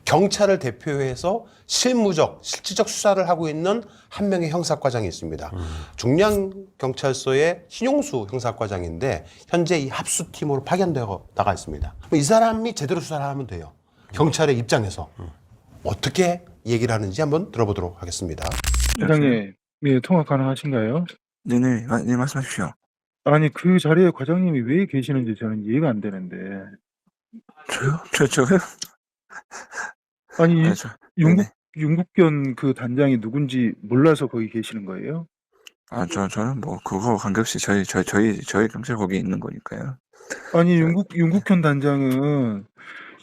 경찰을 대표해서 실질적 수사를 하고 있는 한 명의 형사과장이 있습니다. 중량경찰서의 신용수 형사과장인데 현재 이 합수팀으로 파견되어 나가 있습니다. 이 사람이 제대로 수사를 하면 돼요. 경찰의 입장에서. 어떻게 얘기를 하는지 한번 들어보도록 하겠습니다. 과장님, 예, 통화 가능하신가요? 네네, 네, 말씀하십시오. 아니, 그 자리에 과장님이 왜 계시는지 저는 이해가 안 되는데. 저요? 아니, 네, 네네. 윤국견 그 단장이 누군지 몰라서 거기 계시는 거예요? 저는 뭐 그거 관계없이 저희 경찰 거기에 있는 거니까요. 아니 윤국현 단장은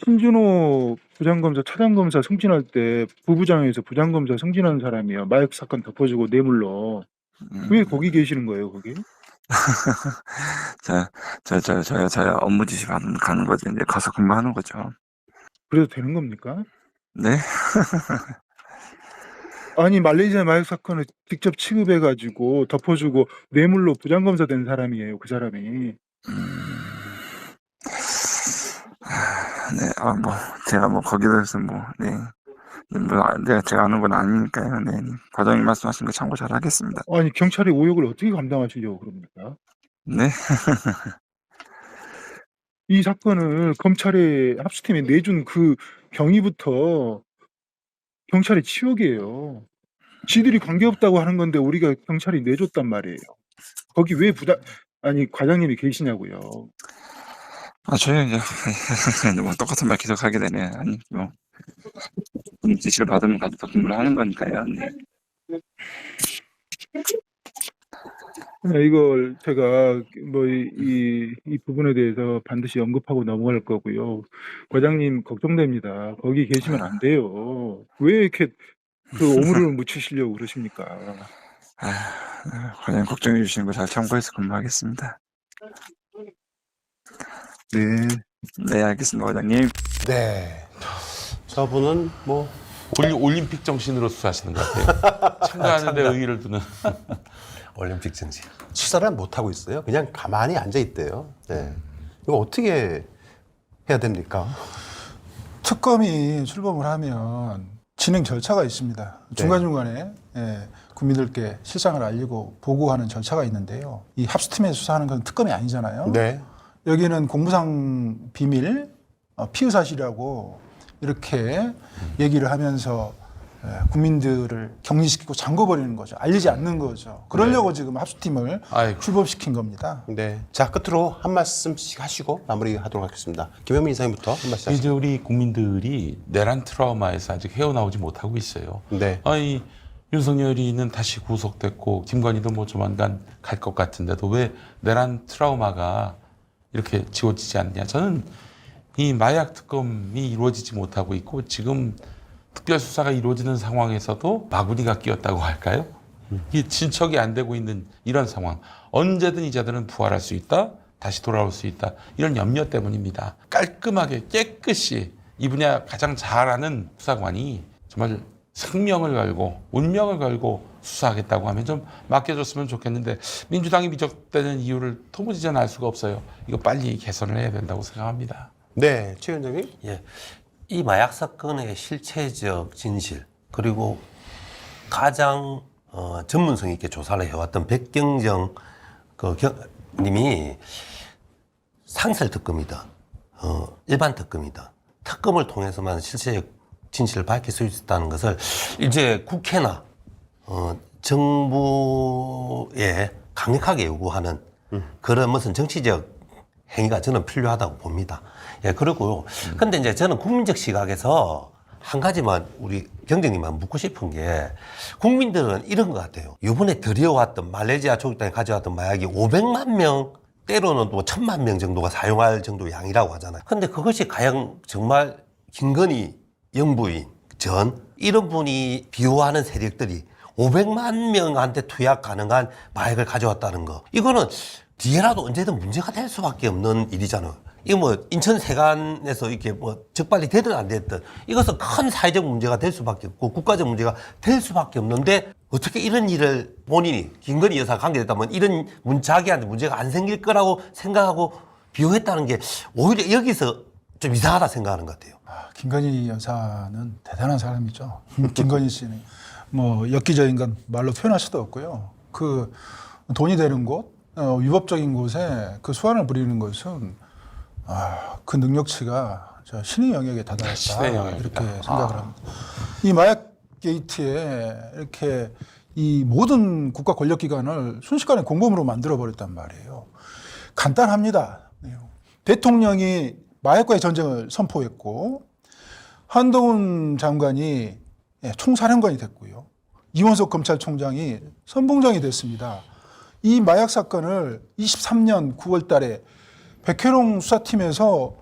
신준호 부장검사, 차장검사 승진할 때 부부장에서 부장검사 승진한 사람이야. 마약 사건 덮어주고 뇌물로. 왜 거기 계시는 거예요, 거기? 저야 업무 지시 가는 거죠. 이제 가서 근무하는 거죠. 그래도 되는 겁니까? 네? 아니 말레이시아 마약 사건을 직접 취급해가지고 덮어주고 뇌물로 부장검사 된 사람이에요, 그 사람이. 네, 뭐 제가 뭐 거기에 대해서 제가 아는 건 아니니까요. 네, 과장님 말씀하신 거 참고 잘 하겠습니다. 아니 경찰의 오역을 어떻게 감당하시려고 그럽니까? 네? 이 사건을 검찰의 합수팀에 내준 그 경위부터 경찰의 치욕이에요. 지들이 관계없다고 하는 건데 우리가 경찰이 내줬단 말이에요. 거기 왜 과장님이 계시냐고요. 저희 이제 뭐 똑같은 말 계속 하게 되네. 아니 뭐 지시를 받으면 가서 근무를 하는 거니까요. 네. 이걸 제가 뭐 이 부분에 대해서 반드시 언급하고 넘어갈 거고요. 과장님 걱정됩니다. 거기 계시면 안 돼요. 왜 이렇게 그 오물을 묻히시려고 그러십니까? 과장님 걱정해 주시는 거 잘 참고해서 근무하겠습니다. 네. 네, 알겠습니다, 과장님. 네. 저분은 뭐 올림픽 정신으로 수사하시는 것 같아요. 참가하는 데 의의를 두는. 올림픽 정신. 수사를 못 하고 있어요. 그냥 가만히 앉아 있대요. 네. 이거 어떻게 해야 됩니까? 특검이 출범을 하면 진행 절차가 있습니다. 중간중간에 국민들께 실상을 알리고 보고하는 절차가 있는데요. 이 합수팀에 수사하는 건 특검이 아니잖아요. 네. 여기는 공무상 비밀, 피의사실이라고 이렇게 얘기를 하면서 국민들을 격리시키고 잠궈버리는 거죠. 알리지 않는 거죠. 그러려고 지금 합수팀을 출범시킨 겁니다. 네. 자, 끝으로 한 말씀씩 하시고 마무리하도록 하겠습니다. 김현민 이사님부터 한 말씀. 이제 우리 국민들이 내란 트라우마에서 아직 헤어나오지 못하고 있어요. 네. 윤석열이는 다시 구속됐고 김건희도 뭐 조만간 갈 것 같은데도 왜 내란 트라우마가 이렇게 지워지지 않냐. 저는 이 마약 특검이 이루어지지 못하고 있고 지금 특별수사가 이루어지는 상황에서도 바구니가 끼었다고 할까요? 이 진척이 안 되고 있는 이런 상황. 언제든 이자들은 부활할 수 있다. 다시 돌아올 수 있다. 이런 염려 때문입니다. 깔끔하게 깨끗이 이 분야 가장 잘하는 수사관이 정말 생명을 걸고 운명을 걸고 수사하겠다고 하면 좀 맡겨줬으면 좋겠는데 민주당이 미적되는 이유를 도무지 저는 알 수가 없어요. 이거 빨리 개선을 해야 된다고 생각합니다. 네, 최 위원장님. 예. 이 마약 사건의 실체적 진실 그리고 가장 전문성 있게 조사를 해왔던 백경정 님이 상설 특검이다, 일반 특검이다. 특검을 통해서만 실체적 진실을 밝힐 수 있다는 것을 이제 국회나 정부에 강력하게 요구하는 그런 무슨 정치적 행위가 저는 필요하다고 봅니다. 예, 그리고 근데 이제 저는 국민적 시각에서 한 가지만 우리 경정님만 묻고 싶은 게 국민들은 이런 것 같아요. 이번에 들여왔던 말레이시아 조직당이 가져왔던 마약이 500만 명 때로는 또 1000만 명 정도가 사용할 정도 양이라고 하잖아요. 근데 그것이 과연 정말 김건희 영부인 전 이런 분이 비호하는 세력들이 500만 명한테 투약 가능한 마약을 가져왔다는 거. 이거는 뒤에라도 언제든 문제가 될 수밖에 없는 일이잖아요. 이거 뭐 인천 세관에서 이렇게 뭐 적발이 되든 안 됐든 이것은 큰 사회적 문제가 될 수밖에 없고 국가적 문제가 될 수밖에 없는데 어떻게 이런 일을 본인이 김건희 여사가 관계됐다면 이런 자기한테 문제가 안 생길 거라고 생각하고 비호했다는 게 오히려 여기서 좀 이상하다 생각하는 것 같아요. 김건희 여사는 대단한 사람이죠. 김건희 씨는 뭐 엽기적인 건 말로 표현할 수도 없고요. 그 돈이 되는 곳, 위법적인 곳에 그 수완을 부리는 것은 그 능력치가 신의 영역에 다다랐다 이렇게 생각을 합니다. 이 마약 게이트에 이렇게 이 모든 국가 권력기관을 순식간에 공범으로 만들어 버렸단 말이에요. 간단합니다. 대통령이 마약과의 전쟁을 선포했고 한동훈 장관이 총사령관이 됐고요. 이원석 검찰총장이 선봉장이 됐습니다. 이 마약 사건을 23년 9월 달에 백혜룡 수사팀에서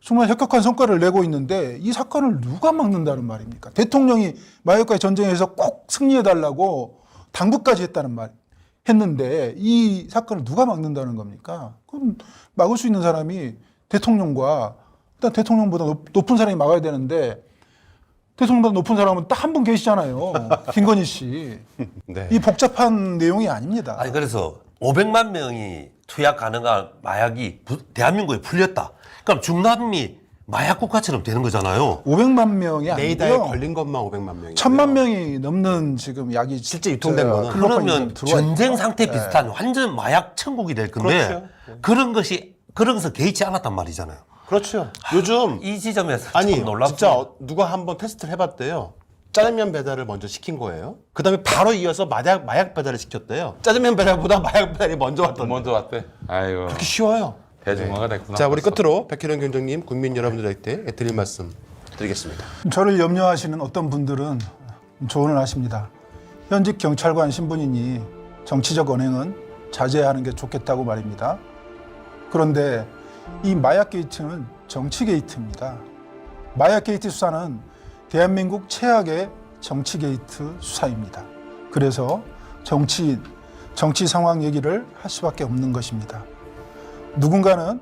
정말 혁혁한 성과를 내고 있는데 이 사건을 누가 막는다는 말입니까? 대통령이 마약과의 전쟁에서 꼭 승리해달라고 당부까지 했다는 말 했는데 이 사건을 누가 막는다는 겁니까? 그럼 막을 수 있는 사람이 대통령과 일단 대통령보다 높은 사람이 막아야 되는데 대통령보다 높은 사람은 딱 한 분 계시잖아요. 김건희 씨. 네. 이 복잡한 내용이 아닙니다. 아니 그래서 500만 명이 투약 가능한 마약이 대한민국에 풀렸다. 그럼 중남미 마약 국가처럼 되는 거잖아요. 500만 명이 네이다에 아니고요. 걸린 것만 500만 명이. 1000만 명이 넘는 지금 약이 실제 유통된 거는. 그러면 전쟁 상태 네. 비슷한 완전 마약 천국이 될 건데 그렇죠. 그런 것을 개의치 않았단 말이잖아요. 그렇죠. 요즘 이 지점에서 아니 참 놀랍습니다. 진짜 누가 한번 테스트를 해봤대요. 짜장면 배달을 먼저 시킨 거예요. 그다음에 바로 이어서 마약 배달을 시켰대요. 짜장면 배달보다 마약 배달이 먼저 왔던. 먼저 왔대. 아이고. 그렇게 쉬워요. 대중화가 됐구나. 자, 우리 벌써. 끝으로 백혜령 경장님, 국민 여러분들에게 드릴 말씀 드리겠습니다. 저를 염려하시는 어떤 분들은 조언을 하십니다. 현직 경찰관 신분이니 정치적 언행은 자제하는 게 좋겠다고 말입니다. 그런데 이 마약 게이트는 정치 게이트입니다. 마약 게이트 수사는 대한민국 최악의 정치 게이트 수사입니다. 그래서 정치 상황 얘기를 할 수밖에 없는 것입니다. 누군가는